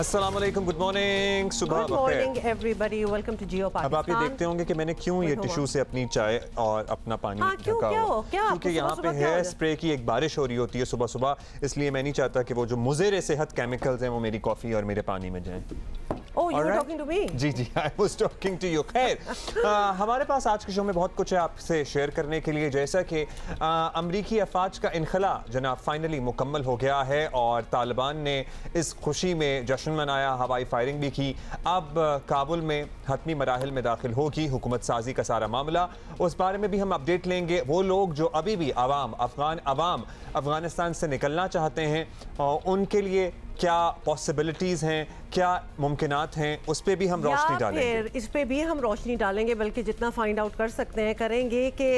अस्सलाम वालेकुम, good morning, सुबह good morning everybody, welcome to Geo Pakistan. अब आप ये देखते होंगे कि मैंने क्यों ये टिश्यू से अपनी चाय और अपना पानी ढका हुआ, क्योंकि यहाँ पे हेयर स्प्रे की एक बारिश हो रही होती है सुबह सुबह, इसलिए मैं नहीं चाहता कि वो जो मुज़र सेहत केमिकल्स हैं वो मेरी कॉफ़ी और मेरे पानी में जाएं। Oh, you were talking to me? Ji ji, I was talking to you। खैर, हमारे पास आज के शो में बहुत कुछ है आपसे शेयर करने के लिए, जैसा कि अमरीकी अफवाज का इनखला जनाब फाइनली मुकम्मल हो गया है और तालिबान ने इस खुशी में जश्न मनाया, हवाई फायरिंग भी की। अब काबुल में हतमी मराहिल में दाखिल होगी हुकूमत साजी का सारा मामला, उस बारे में भी हम अपडेट लेंगे। वो लोग जो अभी भी अवाम अफगानिस्तान से निकलना चाहते हैं, उनके लिए क्या पॉसिबिलिटीज़ हैं, क्या मुमकिनात हैं, उस पर भी हम रोशनी डालेंगे। इस पे भी हम रोशनी डालेंगे, बल्कि जितना फाइंड आउट कर सकते हैं करेंगे कि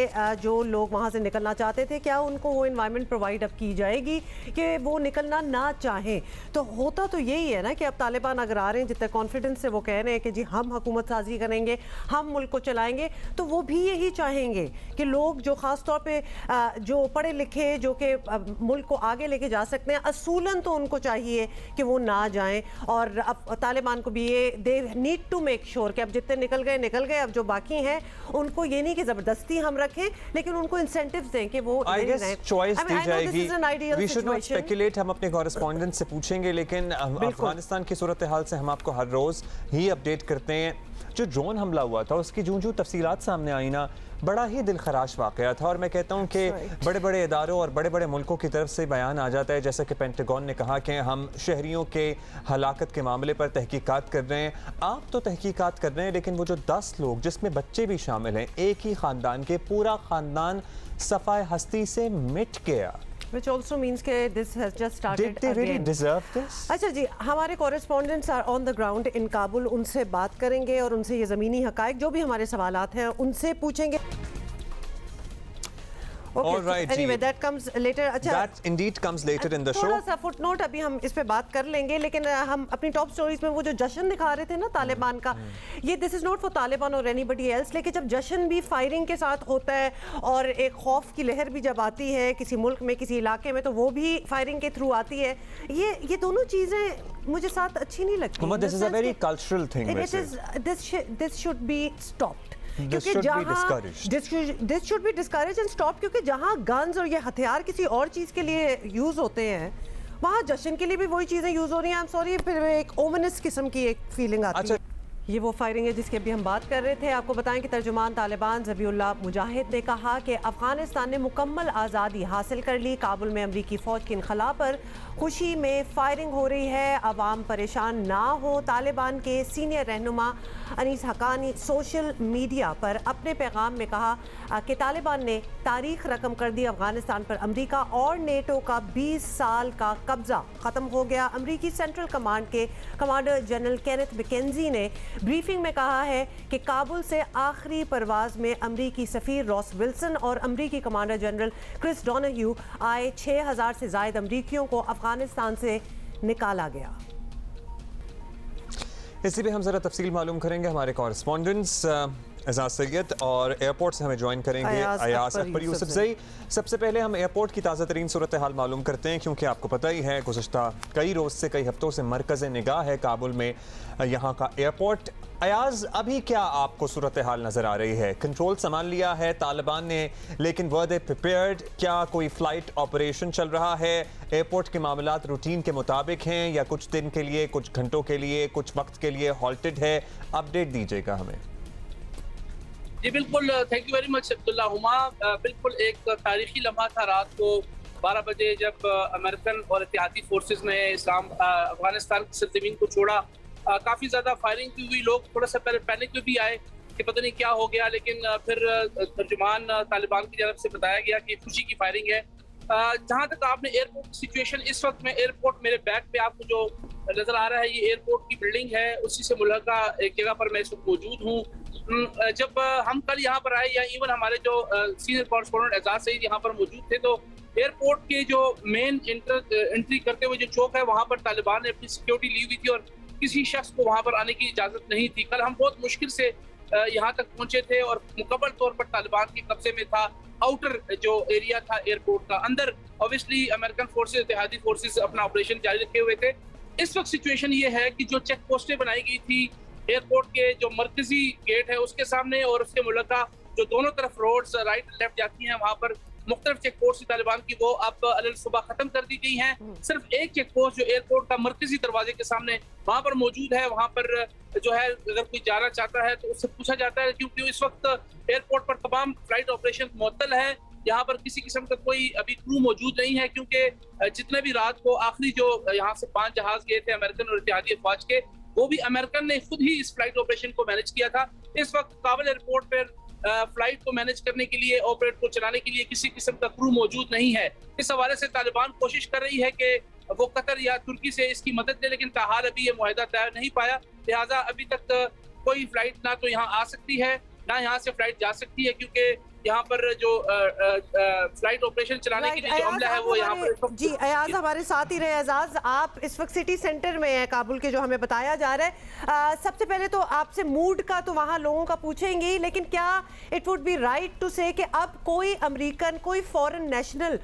जो लोग वहाँ से निकलना चाहते थे, क्या उनको वो इन्वायरमेंट प्रोवाइड अब की जाएगी कि वो निकलना ना चाहें। तो होता तो यही है ना कि अब तालिबान अगर आ रहे हैं, जितने कॉन्फिडेंस से वो कह रहे हैं कि जी हम हुकूमत साजी करेंगे, हम मुल्क को चलाएंगे, तो वो भी यही चाहेंगे कि लोग जो ख़ास तौर पर जो पढ़े लिखे, जो कि मुल्क को आगे लेके जा सकते हैं, असूलन तो उनको चाहिए कि वो ना जाएं। और अब तालिबान को भी ये they need to make sure कि अब जितने निकल गए, अब जो बाकी हैं उनको ये नहीं कि ज़बरदस्ती हम रखें, लेकिन उनको इंसेंटिव्स दें कि वो चॉइस दी जाएगी। We should not speculate, हम अपने कॉरेस्पॉन्डेंट से पूछेंगे, लेकिन अफगानिस्तान की सूरत हाल से हम आपको हर रोज़ ही अपडेट करते हैं। जो ड्रोन हमला हुआ था उसकी जो तफसीलात सामने आई ना, बड़ा ही दिल खराश वाक़या था। और मैं कहता हूँ कि बड़े बड़े इदारों और बड़े बड़े मुल्कों की तरफ से बयान आ जाता है, जैसा कि पेंटागन ने कहा कि हम शहरियों के हलाकत के मामले पर तहकीकात कर रहे हैं। आप तो तहकीकात कर रहे हैं, लेकिन वो जो 10 लोग जिसमें बच्चे भी शामिल हैं, एक ही ख़ानदान के, पूरा ख़ानदान सफ़ाए हस्ती से मिट गया। Which also means that this has just started Did they really deserve this? अच्छा जी, हमारे correspondents are on the ground in Kabul, उनसे बात करेंगे और उनसे ये ज़मीनी हक़ाइक़ जो भी हमारे सवालात हैं उनसे पूछेंगे। All right, anyway, that comes later. अच्छा, that indeed comes later in the show. थोड़ा सा फुटनोट अभी हम इस पे बात कर लेंगे, लेकिन हम अपनी टॉप स्टोरीज में वो जो जश्न दिखा रहे थे ना तालिबान का, ये this is not for Taliban और एनीबडी एल्स, लेकिन जब जश्न भी फायरिंग के साथ होता है और एक खौफ की लहर भी जब आती है किसी मुल्क में, किसी इलाके में, तो वो भी फायरिंग के थ्रू आती है। ये दोनों चीज़ें मुझे साथ अच्छी नहीं लगती। This is a very cultural thing. This should be stopped. क्योंकि जहाँ this should be discourage and stop, क्योंकि जहाँ गन्स और ये हथियार किसी और चीज़ के लिए यूज़ होते हैं, वहाँ जश्न के लिए भी वही चीज़ें यूज़ हो रही हैं। आई एम सॉरी, फिर एक ओमिनस किस्म की एक फीलिंग आती है। ये वो फायरिंग है जिसकी अभी हम बात कर रहे थे। आपको बताएं कि तर्जुमान तालिबान ज़बीउल्लाह मुजाहिद ने कहा कि अफ़गानिस्तान ने मुकम्मल आज़ादी हासिल कर ली। काबुल में अमरीकी फ़ौज के इनखला पर खुशी में फायरिंग हो रही है, अवाम परेशान ना हो। तालिबान के सीनियर रहनुमा अनीस हक्कानी सोशल मीडिया पर अपने पैगाम में कहा कि तालिबान ने तारीख रकम कर दी, अफ़गानिस्तान पर अमरीका और नेटो का 20 साल का कब्ज़ा ख़त्म हो गया। अमरीकी सेंट्रल कमांड के कमांडर जनरल केनेथ मैकेंजी ने ब्रीफिंग में कहा है कि काबुल से आखिरी परवाज़ में अमरीकी सफ़ीर रॉस विल्सन और अमरीकी कमांडर जनरल क्रिस डोनाह्यू आए 6000 से ज़ायद अमरीकियों को अफ़गानिस्तान से निकाला गया। इसी पे हम ज़रा तफसील मालूम करेंगे। हमारे कॉरेस्पॉन्डेंट्स एजाज सैयद और एयरपोर्ट से हमें ज्वाइन करेंगे अयाज अकबर यूसुफ ज़ई। सबसे पहले हम एयरपोर्ट की ताज़ा तरीन सूरत हाल मालूम करते हैं, क्योंकि आपको पता ही है गुज़श्ता कई रोज़ से, कई हफ्तों से मरकज़ निगाह है काबुल में यहाँ का एयरपोर्ट। अयाज, अभी क्या आपको सूरत हाल नज़र आ रही है? कंट्रोल संभाल लिया है तालिबान ने, लेकिन वर दे प्रिपेयर्ड? क्या कोई फ़्लाइट ऑपरेशन चल रहा है? एयरपोर्ट के मामलात रूटीन के मुताबिक हैं या कुछ दिन के लिए, कुछ घंटों के लिए, कुछ वक्त के लिए हॉल्टेड है? अपडेट दीजिएगा हमें। जी बिल्कुल, thank you very much Abdullah Huma. बिल्कुल एक तारीखी लम्हा था रात को 12 बजे जब अमेरिकन और इत्तेहादी फोर्सेस ने अफगानिस्तान की सरजमीन को छोड़ा। काफ़ी ज़्यादा फायरिंग की हुई, लोग थोड़ा सा पहले पैनिक में भी आए कि पता नहीं क्या हो गया, लेकिन फिर तर्जुमान तालिबान की तरफ से बताया गया कि खुशी की फायरिंग है। जहाँ तक आपने एयरपोर्ट की सिचुएशन, इस वक्त में एयरपोर्ट, मेरे बैक पे आपको जो नज़र आ रहा है ये एयरपोर्ट की बिल्डिंग है, उसी से मुल्हका एक जगह पर मैं इस वक्त मौजूद हूँ। जब हम कल यहाँ पर आए, या इवन हमारे जो सीनियर कॉरेस्पॉन्डेंट एजाज सईद यहाँ पर मौजूद थे, तो एयरपोर्ट के जो मेन एंट्री करते हुए जो चौक है वहाँ पर तालिबान ने अपनी सिक्योरिटी ली हुई थी और किसी शख्स को वहाँ पर आने की इजाज़त नहीं थी। कल हम बहुत मुश्किल से यहाँ तक पहुँचे थे और मुकम्मल तौर पर तालिबान के कब्जे में था आउटर जो एरिया था एयरपोर्ट का। अंदर ऑब्वियसली अमेरिकन फोर्सेस, इत्तेहादी फोर्सेस अपना ऑपरेशन जारी रखे हुए थे। इस वक्त सिचुएशन ये है कि जो चेक पोस्टें बनाई गई थी एयरपोर्ट के जो मरकजी गेट है उसके सामने और उसके मुल्का जो दोनों तरफ रोड्स राइट लेफ्ट जाती हैं, वहां पर मुख्तलिफ चेक पोस्ट तालिबान की वो अब अल सुबह खत्म कर दी गई हैं। सिर्फ एक चेक पोस्ट जो एयरपोर्ट का मरकजी दरवाजे के सामने वहां पर मौजूद है, वहां पर जो है अगर कोई जाना चाहता है तो उससे पूछा जाता है, क्योंकि इस वक्त एयरपोर्ट पर तमाम फ्लाइट ऑपरेशन मुअत्तल है। यहाँ पर किसी किस्म का कोई अभी क्रू मौजूद नहीं है, क्योंकि जितने भी रात को आखिरी जो यहाँ से 5 जहाज गए थे अमेरिकन और इत्तेहादी अफवाज के, वो भी अमेरिकन ने खुद ही इस फ्लाइट ऑपरेशन को मैनेज किया था। इस वक्त काबुल एयरपोर्ट पर फ्लाइट को मैनेज करने के लिए, ऑपरेट को चलाने के लिए किसी किस्म का क्रू मौजूद नहीं है। इस हवाले से तालिबान कोशिश कर रही है कि वो कतर या तुर्की से इसकी मदद ले, लेकिन ताहाल अभी ये मुआहदा तय नहीं पाया। लिहाजा अभी तक कोई फ्लाइट ना तो यहाँ आ सकती है ना यहाँ से फ्लाइट जा सकती है, क्योंकि यहाँ पर जो फ्लाइट ऑपरेशन चलाने के लिए जो अमला है वो यहाँ पर जी अयाज हमारे साथ ही रहे। एजाज, आप इस वक्त सिटी सेंटर में हैं काबुल के, जो हमें बताया जा रहा है। सबसे पहले तो आपसे मूड का तो वहाँ लोगों का पूछेंगे, लेकिन क्या it would be right to say कि अब कोई अमेरिकन, कोई फॉरेन नेशनल,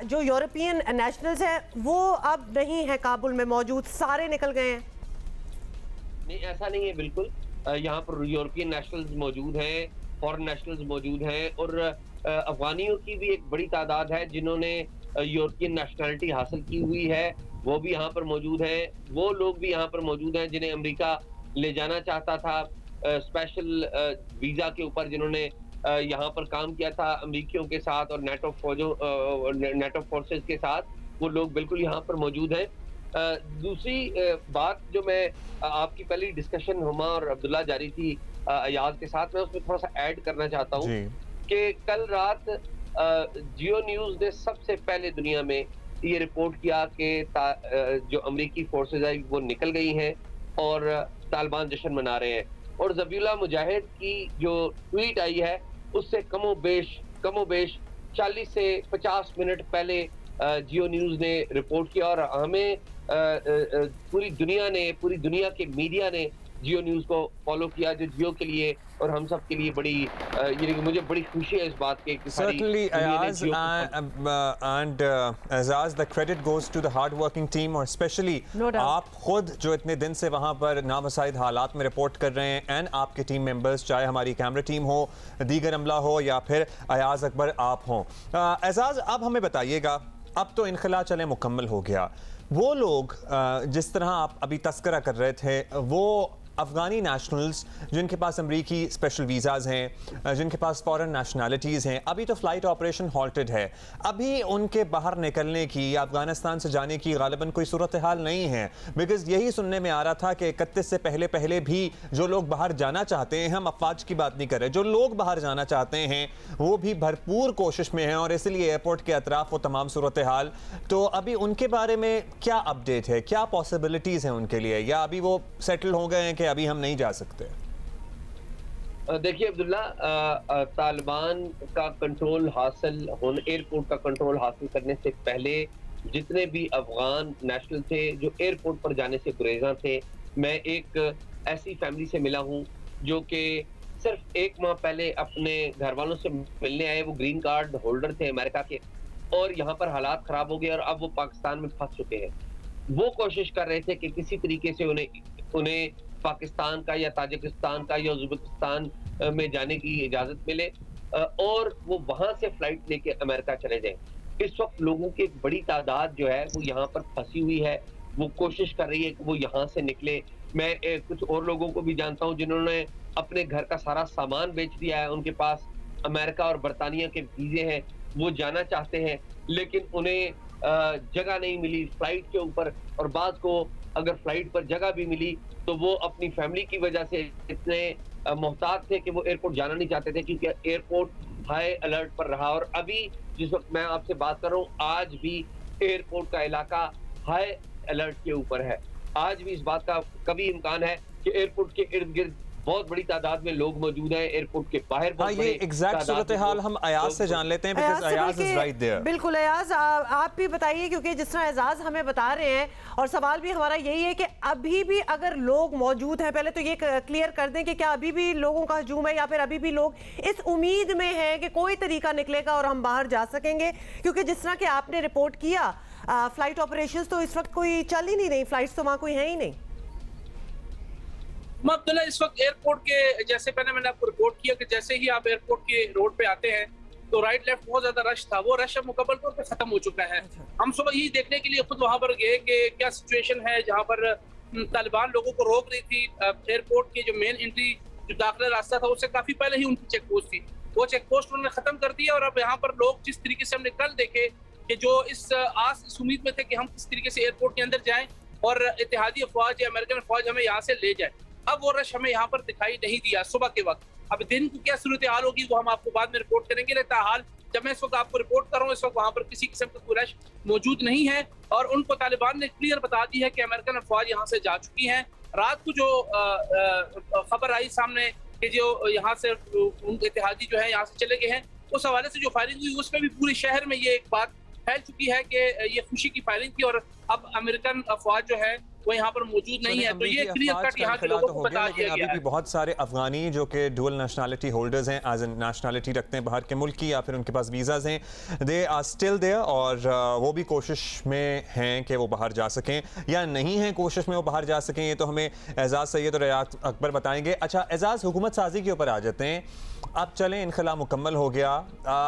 जो यूरोपियन नेशनल्स हैं वो अब नहीं है काबुल में मौजूद, सारे निकल गए हैं? नहीं, ऐसा नहीं है। बिल्कुल यहाँ पर यूरोपियन नेशनल्स मौजूद हैं, फॉरेन नेशनल्स मौजूद हैं, और अफगानियों की भी एक बड़ी तादाद है जिन्होंने यूरोपियन नेशनलिटी हासिल की हुई है, वो भी यहाँ पर मौजूद हैं। वो लोग भी यहाँ पर मौजूद हैं जिन्हें अमेरिका ले जाना चाहता था स्पेशल वीज़ा के ऊपर, जिन्होंने यहाँ पर काम किया था अमेरिकियों के साथ और नेटो फोर्सेस के साथ, वो लोग बिल्कुल यहाँ पर मौजूद हैं। दूसरी बात जो मैं आपकी पहली डिस्कशन हुमा और अब्दुल्ला जारी थी अयाज के साथ, मैं उसमें थोड़ा सा ऐड करना चाहता हूँ कि कल रात जियो न्यूज ने सबसे पहले दुनिया में ये रिपोर्ट किया कि जो अमेरिकी फोर्सेज है वो निकल गई हैं और तालिबान जश्न मना रहे हैं। और ज़बीहुल्लाह मुजाहिद की जो ट्वीट आई है उससे कमोबेश 40 से 50 मिनट पहले जियो न्यूज ने रिपोर्ट किया, और हमें पूरी दुनिया के मीडिया ने जियो न्यूज को फॉलो किया, जो जियो के लिए और हम सब के लिए बड़ी मुझे बड़ी खुशी है इस बात की। Certainly, Ayaz, and Azaz, the credit goes to the hard working team, और स्पेशली आप खुद जो इतने दिन से वहाँ पर नामसाइद हालात में रिपोर्ट कर रहे हैं, एंड आपके टीम मेंबर्स, चाहे हमारी कैमरा टीम हो, दीगर अमला हो, या फिर अयाज अकबर आप हों। एजाज, अब हमें बताइएगा, अब तो इनखला चले मुकम्मल हो गया, वो लोग जिस तरह आप अभी तस्करा कर रहे थे, वो अफगानी नेशनल्स जिनके पास अमरीकी स्पेशल वीज़ाज़ हैं, जिनके पास फॉरेन नेशनलिटीज़ हैं, अभी तो फ़्लाइट ऑपरेशन हॉल्टेड है, अभी उनके बाहर निकलने की या अफगानिस्तान से जाने की गालिबन कोई सूरत हाल नहीं है। बिकॉज़ यही सुनने में आ रहा था कि 31 से पहले भी जो लोग बाहर जाना चाहते हैं, हम अफवाज की बात नहीं कर रहे, जो लोग बाहर जाना चाहते हैं वो भी भरपूर कोशिश में हैं, और इसलिए एयरपोर्ट के अतराफ वो तमाम सूरत हाल। तो अभी उनके बारे में क्या अपडेट है, क्या पॉसिबिलिटीज़ हैं उनके लिए, या अभी वो सेटल हो गए हैं कि अभी हम नहीं जा सकते? देखिए अब्दुल्ला, तालिबान का कंट्रोल हासिल होने, एयरपोर्ट का कंट्रोल हासिल करने से पहले जितने भी अफगान नेशनल थे जो एयरपोर्ट पर जाने से गुरेज़ा थे, मैं एक ऐसी फैमिली से मिला हूं जो कि सिर्फ 1 माह पहले अपने घर वालों से मिलने आए। वो ग्रीन कार्ड होल्डर थे अमेरिका के, और यहाँ पर हालात खराब हो गए और अब वो पाकिस्तान में फंस चुके हैं। वो कोशिश कर रहे थे कि किसी तरीके से उन्हें पाकिस्तान का या ताजिकिस्तान का या उज़्बेकिस्तान में जाने की इजाजत मिले और वो वहां से फ्लाइट लेके अमेरिका चले जाएं। इस वक्त लोगों की एक बड़ी तादाद जो है वो यहाँ पर फंसी हुई है, वो कोशिश कर रही है कि वो यहाँ से निकले। मैं कुछ और लोगों को भी जानता हूँ जिन्होंने अपने घर का सारा सामान बेच दिया है, उनके पास अमेरिका और बरतानिया के वीजे हैं, वो जाना चाहते हैं लेकिन उन्हें जगह नहीं मिली फ्लाइट के ऊपर, और बाद को अगर फ्लाइट पर जगह भी मिली तो वो अपनी फैमिली की वजह से इतने मोहताज थे कि वो एयरपोर्ट जाना नहीं चाहते थे, क्योंकि एयरपोर्ट हाई अलर्ट पर रहा। और अभी जिस वक्त मैं आपसे बात कर रहा हूँ, आज भी एयरपोर्ट का इलाका हाई अलर्ट के ऊपर है। आज भी इस बात का कभी इम्कान है कि एयरपोर्ट के इर्द गिर्द बहुत बड़ी तादाद में लोग मौजूद हैं, एयरपोर्ट के बाहर। ये एग्जैक्ट सूरत हाल हम अयाज से जान लेते हैं, because Ayaz is right there। बिल्कुल अयाज, आप भी बताइए, क्योंकि जिस तरह एजाज हमें बता रहे हैं, और सवाल भी हमारा यही है कि अभी भी अगर लोग मौजूद हैं, पहले तो ये क्लियर कर दें कि क्या अभी भी लोगों का हजूम है, या फिर अभी भी लोग इस उम्मीद में हैं कि कोई तरीका निकलेगा और हम बाहर जा सकेंगे? क्योंकि जिस तरह के आपने रिपोर्ट किया फ्लाइट ऑपरेशंस तो इस वक्त कोई चल ही नहीं रही, फ्लाइट्स तो वहाँ कोई है ही नहीं। अब्दुल्ला, इस वक्त एयरपोर्ट के जैसे मैंने आपको रिपोर्ट किया कि जैसे ही आप एयरपोर्ट के रोड पे आते हैं तो राइट लेफ्ट बहुत ज्यादा रश था, वो रश अब मुकम्मल तौर पर खत्म हो चुका है। हम सुबह यही देखने के लिए खुद वहां पर गए कि क्या सिचुएशन है, जहां पर तालिबान लोगों को रोक रही थी। एयरपोर्ट की जो मेन एंट्री, जो दाखिला रास्ता था, उससे काफी पहले ही उनकी चेक पोस्ट थी, वो चेक पोस्ट उन्होंने खत्म कर दिया। और अब यहाँ पर लोग जिस तरीके से हमने कल देखे कि जो इस उम्मीद में थे कि हम किस तरीके से एयरपोर्ट के अंदर जाएं और इत्तेहादी अफवाज या अमेरिकन अफवाज हमें यहाँ से ले जाए, अब वो रश हमें यहाँ पर दिखाई नहीं दिया सुबह के वक्त। अब दिन की क्या सूरत हाल होगी वो हम आपको बाद में रिपोर्ट करेंगे। लेकिन हाल जब मैं इस वक्त आपको रिपोर्ट कर रहा हूँ, इस वक्त वहाँ पर किसी किस्म का कोई रश मौजूद नहीं है और उनको तालिबान ने क्लियर बता दी है कि अमेरिकन अफवाज यहाँ से जा चुकी हैं। रात को जो खबर आई सामने कि जो यहाँ से इत्तेहादी जो है यहाँ से चले गए हैं, उस हवाले से जो फायरिंग हुई उसमें भी पूरे शहर में ये एक बात फैल चुकी है कि ये खुशी की फायरिंग थी और अब अमेरिकन अफवाज जो है वो यहाँ पर मौजूद नहीं है। तो ये क्लियर कट यहाँ के लोगों को बता दिया गया है। अभी भी बहुत सारे अफगानी जो कि डुअल नेशनलिटी होल्डर्स हैं, एज एन नेशनलिटी रखते हैं बाहर के मुल्क की, या फिर उनके पास वीज़ाज हैं, दे आर स्टिल देयर और वो भी कोशिश में हैं कि वो बाहर जा सकें या नहीं हैं कोशिश में वो बाहर जा सकें। ये तो हमें एजाज सैयद और रियाज अकबर बताएंगे। अच्छा एजाज, हुकूमत साजी के ऊपर आ जाते हैं। अब चलें, इनखला मुकम्मल हो गया।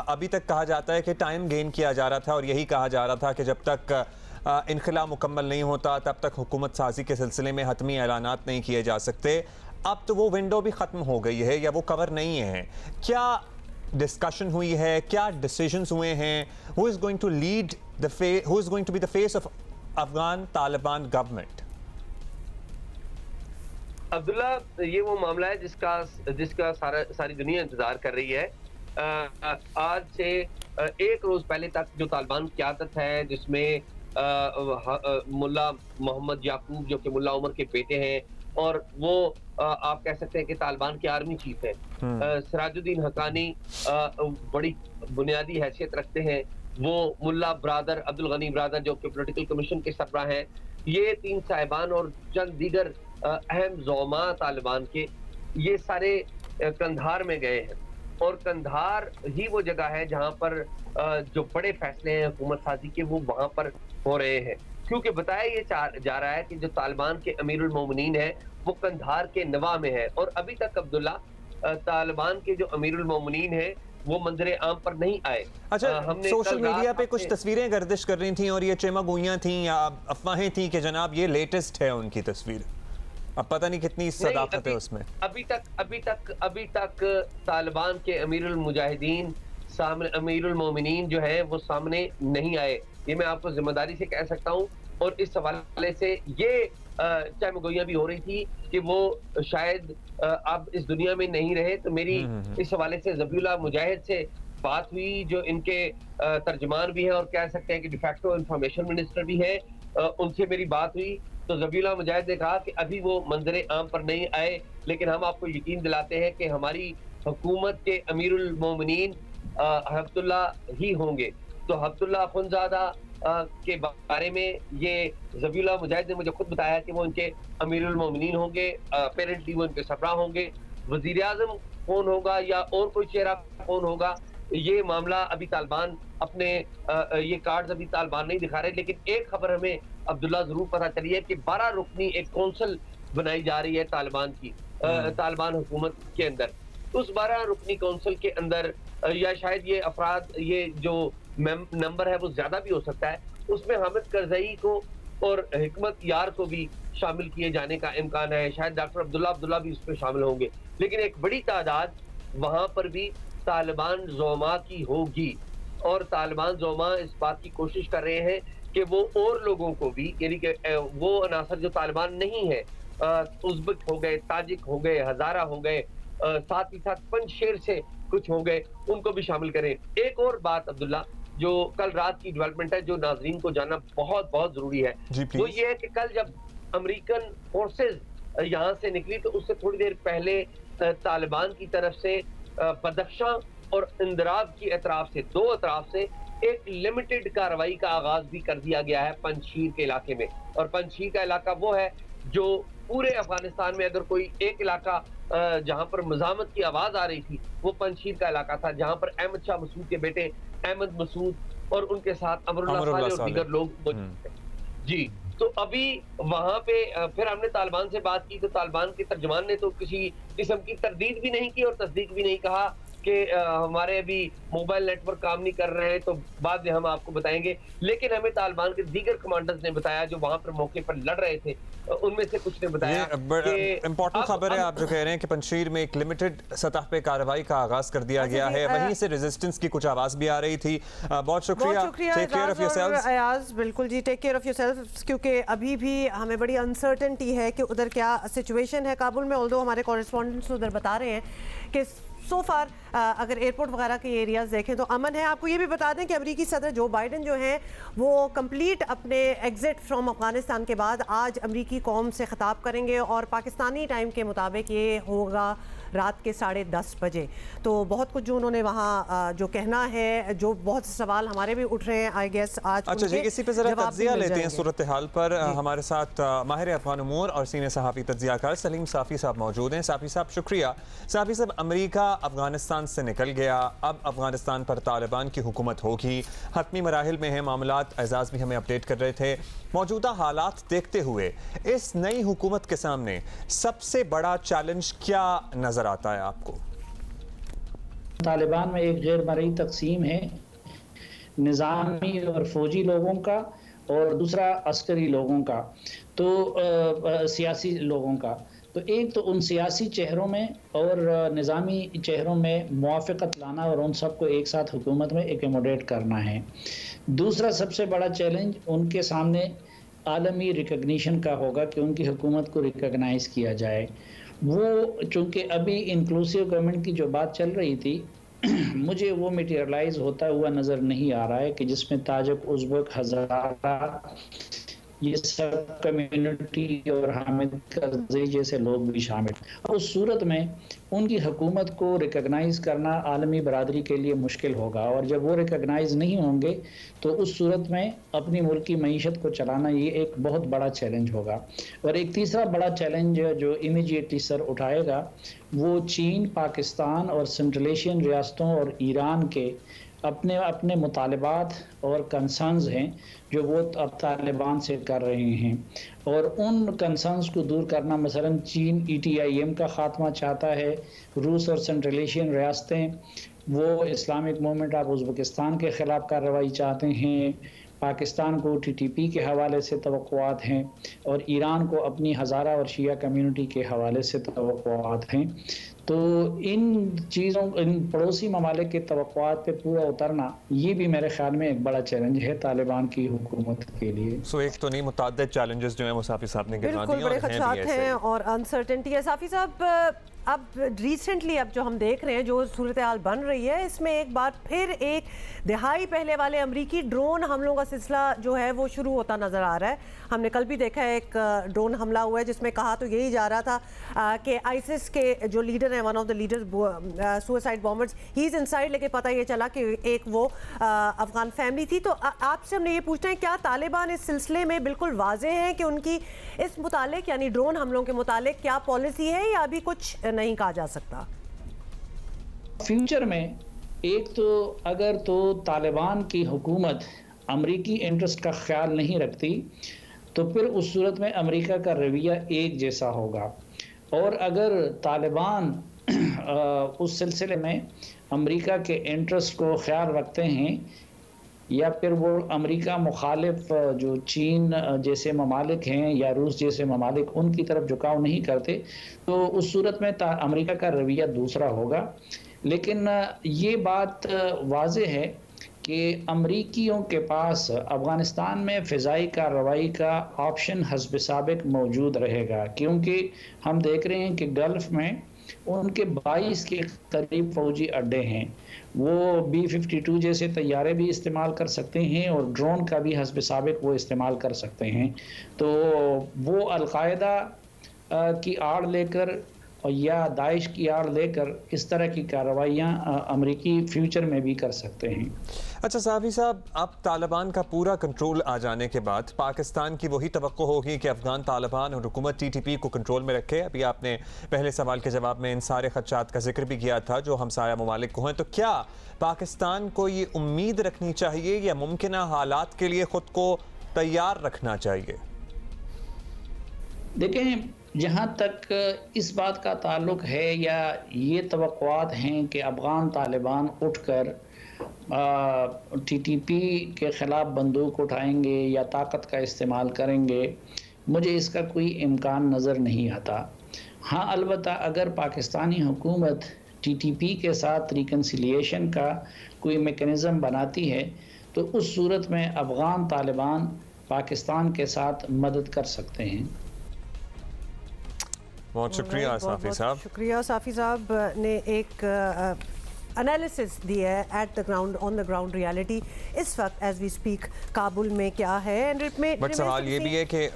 अभी तक कहा जाता है कि टाइम गेन किया जा रहा था और यही कहा जा रहा था कि जब तक इनखला मुकम्मल नहीं होता तब तक हुकूमत साजी के सिलसिले में हतमी ऐलानात नहीं किए जा सकते। अब तो वो विंडो भी ख़त्म हो गई है या वो कवर नहीं है। क्या डिस्कशन हुई है, क्या डिसीजंस हुए हैं? Who is going to lead who is going to be the face of Afghan Taliban government? Abdullah, ये वो मामला है जिसका सारी दुनिया इंतजार कर रही है। आज से एक रोज पहले तक जो तालिबान की क़यादत है, जिसमें मुल्ला मोहम्मद याकूब जो कि मुल्ला उमर के बेटे हैं और वो आप कह सकते हैं कि तालिबान के आर्मी चीफ है, सिराजुद्दीन हक्कानी बड़ी बुनियादी हैसियत रखते हैं, वो मुल्ला ब्रादर अब्दुल गनी ब्रादर जो कि पॉलिटिकल कमीशन के सरबराह हैं, ये तीन साहिबान और चंद दीगर अहम ज़ौमा तालिबान के, ये सारे कंधार में गए हैं। और कंधार ही वो जगह है जहां पर जो बड़े फैसले हैं हुकूमत साजी के वो वहां पर हो रहे हैं, क्योंकि बताया ये जा रहा है कि जो तालिबान के अमीरुल मोमिनीन है वो कंधार के नवा में है। और अभी तक अब्दुल्ला तालिबान के जो अमीरुल मोमिनीन है वो मंजरे आम पर नहीं आए। अच्छा, हमने सोशल मीडिया पे कुछ तस्वीरें गर्दिश कर रही थी और ये चेमागोइयां थी या अफवाहें थी कि जनाब ये लेटेस्ट है उनकी तस्वीर, अब पता नहीं कितनी सदाकत है उसमें। अभी तक तालिबान के अमीरुल मुजाहिदीन सामने, अमीरुल मोमिनीन जो है वो सामने नहीं आए, ये मैं आपको जिम्मेदारी से कह सकता हूँ। और इस हवाले से ये चहमगोइयां भी हो रही थी कि वो शायद अब इस दुनिया में नहीं रहे। तो मेरी इस हवाले से ज़बीउल्लाह मुजाहिद से बात हुई, जो इनके तर्जमान भी हैं और कह सकते हैं कि डिफैक्टो इंफॉर्मेशन मिनिस्टर भी हैं, उनसे मेरी बात हुई तो ज़बीउल्लाह मुजाहिद ने कहा कि अभी वो मंजरे आम पर नहीं आए, लेकिन हम आपको यकीन दिलाते हैं कि हमारी हुकूमत के अमीरुल मोमिनीन हफ्तुल्ला ही होंगे। तो हफ्तुल्ला अखुंज़ादा के बारे में ये ज़बीउल्लाह मुजाहिद ने मुझे खुद बताया कि वो इनके अमीरुल मोमिनीन होंगे, अपेरेंटली वो इनके सरबराह होंगे। वज़ीर आज़म कौन होगा या और कोई चेहरा कौन होगा, ये मामला अभी तालिबान अपने ये कार्ड्स अभी तालिबान नहीं दिखा रहे। लेकिन एक खबर हमें अब्दुल्ला जरूर पता चली है कि 12 रुकनी एक कौंसल बनाई जा रही है तालिबान की, तालिबान हुकूमत के अंदर। उस 12 रुकनी कौंसल के अंदर या शायद ये अफराद, ये जो नंबर है वो ज्यादा भी हो सकता है, उसमें हामिद करजई को और हिकमत यार को भी शामिल किए जाने का इम्कान है। शायद डॉक्टर अब्दुल्ला भी उसमें शामिल होंगे। लेकिन एक बड़ी तादाद वहां पर भी तालिबान ज़ौमा की होगी और तालिबान ज़ौमा इस बात की कोशिश कर रहे हैं कि वो और लोगों को भी, यानी कि वो अनासर जो तालिबान नहीं है, उज़्बेक हो गए, ताजिक हो गए, हज़ारा हो गए, साथ ही साथ पंजशेर से कुछ हो गए, उनको भी शामिल करें। एक और बात अब्दुल्ला, जो कल रात की डेवलपमेंट है, जो नाजरीन को जानना बहुत बहुत जरूरी है, वो ये है कि कल जब अमेरिकन फोर्सेज यहाँ से निकली तो उससे थोड़ी देर पहले तालिबान की तरफ से बदख्शां और इंदराब की अतराफ से, दो अतराफ से एक लिमिटेड कार्रवाई का आगाज भी कर दिया गया है पंजशीर के इलाके में। और पंजशीर का इलाका वो है जो पूरे अफगानिस्तान में अगर कोई एक इलाका जहां पर मज़ामत की आवाज आ रही थी वो पंजशीर का इलाका था, जहां पर अहमद शाह मसूद के बेटे अहमद मसूद और उनके साथ अमरुल्लाह साले और दीगर लोग मौजूद थे। जी, तो अभी वहां पे फिर हमने तालिबान से बात की, तो तालिबान के तर्जमान ने तो किसी किस्म की तरदीद भी नहीं की और तस्दीक भी नहीं, कहा कि हमारे अभी मोबाइल नेटवर्क काम नहीं कर रहे हैं, तो बाद में हम आपको बताएंगे। लेकिन हमें तालिबान के दीगर कमांडर्स ने बताया जो वहां पर मौके पर लड़ रहे थे, उनमें से कुछ ने बताया इम्पोर्टेंट खबर है आप जो कह रहे हैं कि पंजशीर में एक लिमिटेड सतह पे कार्रवाई का आगाज कर दिया गया है, वहीं से रेजिस्टेंस की कुछ आवाज भी आ रही थी। बहुत शुक्रिया, take care of yourselves. Ayaz बिल्कुल जी, टेक केयर ऑफ योरसेल्व्स, क्योंकि अभी भी हमें बड़ी अनसर्टेनिटी है कि उधर क्या सिचुएशन है काबुल में। ऑल्दो हमारे कॉरेस्पॉन्डेंट्स उधर बता रहे हैं कि सो फार अगर एयरपोर्ट वगैरह के एरियाज देखें तो अमन है। आपको ये भी बता दें कि अमेरिकी सदर जो बाइडन जो हैं वो कंप्लीट अपने एग्जिट फ्रॉम अफगानिस्तान के बाद आज अमेरिकी कौम से ख़िताब करेंगे और पाकिस्तानी टाइम के मुताबिक ये होगा रात के 10:30 बजे। तो बहुत कुछ जो उन्होंने वहाँ जो कहना है, जो बहुत से सवाल हमारे भी उठ रहे हैं आई गेस आज। अच्छा जी, इसी पे जरा तज्जिया लेते हैं सूरत हाल पर। हमारे साथ माहिर अफगान उमूर और सीनियर सहाफ़ी तज्जियाकार सलीम साफ़ी साहब मौजूद हैं। साफ़ी साहब शुक्रिया। साफ़ी साहब, अमेरिका अफगानिस्तान से निकल गया, अब अफगानिस्तान पर तालिबान की हुकूमत होगी, हतमी मराहिल में है मामलात। एजाज़ भी हमें अपडेट कर रहे थे। मौजूदा हालात देखते हुए इस नई हुकूमत के सामने सबसे बड़ा चैलेंज क्या नजर आता है आपको? तालिबान में एक गैर मरई तकसीम है, निज़ामी और फौजी लोगों का और दूसरा अस्करी लोगों का, तो सियासी लोगों का। तो एक तो उन सियासी चेहरों में और निज़ामी चेहरों में मुआफ़क़त लाना और उन सबको एक साथ हुकूमत में एकोमोडेट करना है। दूसरा सबसे बड़ा चैलेंज उनके सामने आलमी रिकग्निशन का होगा कि उनकी हुकूमत को रिकग्नाइज़ किया जाए। वो चूँकि अभी इंक्लूसिव गवर्नमेंट की जो बात चल रही थी मुझे वो मटेरियलाइज होता हुआ नज़र नहीं आ रहा है कि जिसमें ताजिक, उज़्बेक, हज़ारा ये सब कम्युनिटी और हामिद करज़ई जैसे लोग भी शामिल। उस सूरत में उनकी हुकूमत को रिकग्नाइज़ करना आलमी बरादरी के लिए मुश्किल होगा और जब वो रिकग्नाइज़ नहीं होंगे तो उस सूरत में अपनी मुल्क की मईशत को चलाना ये एक बहुत बड़ा चैलेंज होगा। और एक तीसरा बड़ा चैलेंज जो इमीडिएटली सर उठाएगा वो चीन, पाकिस्तान और सेंट्रल एशियन रियासतों और ईरान के अपने अपने मुतालबात और कंसर्न्स हैं जो वो अब तालिबान से कर रहे हैं और उन कंसर्न्स को दूर करना। मसलन चीन ETIM का ख़ात्मा चाहता है, रूस और सेंट्रल एशियन रियासतें वो इस्लामिक मूवमेंट ऑफ उज़्बेकिस्तान के ख़िलाफ़ कार्रवाई चाहते हैं, पाकिस्तान को TTP के हवाले से तवक्कुआत हैं और ईरान को अपनी हज़ारा और शिया कम्युनिटी के हवाले से तवक्कुआत हैं। तो इन चीज़ों, इन पड़ोसी ममालिक के तवक्कुआत पे पूरा उतरना ये भी मेरे ख्याल में एक बड़ा चैलेंज है तालिबान की हुकूमत के लिए। सो एक तो नहीं, मुताद्दिद चैलेंजेस जो है वो साफ़ी साहब ने गिनवा दिए, बड़े खदशात हैं और अनसर्टेनिटी है। साफ़ी साहब, अब रिसेंटली अब जो हम देख रहे हैं जो सूरत हाल बन रही है, इसमें एक बार फिर एक दिहाई पहले वाले अमरीकी ड्रोन हमलों का सिलसिला जो है वो शुरू होता नज़र आ रहा है। हमने कल भी देखा है एक ड्रोन हमला हुआ है जिसमें कहा तो यही जा रहा था कि आईसिस के जो लीडर हैं, one of the leaders, suicide bombers, he is inside, लेके पता ये चला कि एक वो अफगान फैमिली थी। तो आपसे हमने ये पूछना है, क्या तालिबान इस सिलसिले में बिल्कुल वाज़ेह हैं कि उनकी इस मुतालिक यानी ड्रोन हमलों के मुतालिक क्या पॉलिसी है या अभी कुछ नहीं कहा जा सकता? फ्यूचर में एक तो अगर तो तालिबान की हुकूमत अमरीकी इंटरेस्ट का ख्याल नहीं रखती तो फिर उस सूरत में अमेरिका का रवैया एक जैसा होगा, और अगर तालिबान उस सिलसिले में अमेरिका के इंटरेस्ट को ख्याल रखते हैं या फिर वो अमेरिका मुखालिफ जो चीन जैसे ममालिक हैं या रूस जैसे ममालिक उनकी तरफ झुकाव नहीं करते तो उस सूरत में अमेरिका का रवैया दूसरा होगा। लेकिन ये बात वाज़ेह है कि अमरीकियों के पास अफ़गानिस्तान में फ़िज़ाई कार्रवाई का ऑप्शन हस्ब साबिक मौजूद रहेगा, क्योंकि हम देख रहे हैं कि गल्फ़ में उनके 22 के करीब फ़ौजी अड्डे हैं। वो B-52 जैसे तैयारे भी इस्तेमाल कर सकते हैं और ड्रोन का भी हस्ब साबिक वो इस्तेमाल कर सकते हैं। तो वो अल-कायदा की आड़ लेकर और या दाइश की आड़ लेकर इस तरह की कार्रवाइयाँ अमरीकी फ्यूचर में भी कर सकते हैं। अच्छा साफ़ी साहब, अब तालिबान का पूरा कंट्रोल आ जाने के बाद पाकिस्तान की वही तवक्को होगी कि अफगान तालिबान और हुकूमत TTP को कंट्रोल में रखे। अभी आपने पहले सवाल के जवाब में इन सारे खदशात का जिक्र भी किया था जो हमसाया ममालिक को हैं, तो क्या पाकिस्तान को ये उम्मीद रखनी चाहिए या मुमकिना हालात के लिए ख़ुद को तैयार रखना चाहिए? देखें, जहाँ तक इस बात का ताल्लुक है या ये तवक्कुआत हैं कि अफ़गान तालिबान उठकर TTP के ख़िलाफ़ बंदूक उठाएंगे या ताकत का इस्तेमाल करेंगे, मुझे इसका कोई इम्कान नज़र नहीं आता। हाँ, अलबत्ता अगर पाकिस्तानी हुकूमत TTP के साथ रिकन्सिलिएशन का कोई मेकनिज़म बनाती है तो उस सूरत में अफ़गान तालिबान पाकिस्तान के साथ मदद कर सकते हैं। बहुत शुक्रिया साफ़ी साहब। शुक्रिया साफ़ी साहब ने एक एनालिसिस दी है at the ground, on the ground reality इस वक्त एज वी स्पीक काबुल में क्या है। बट सवाल ये भी है कि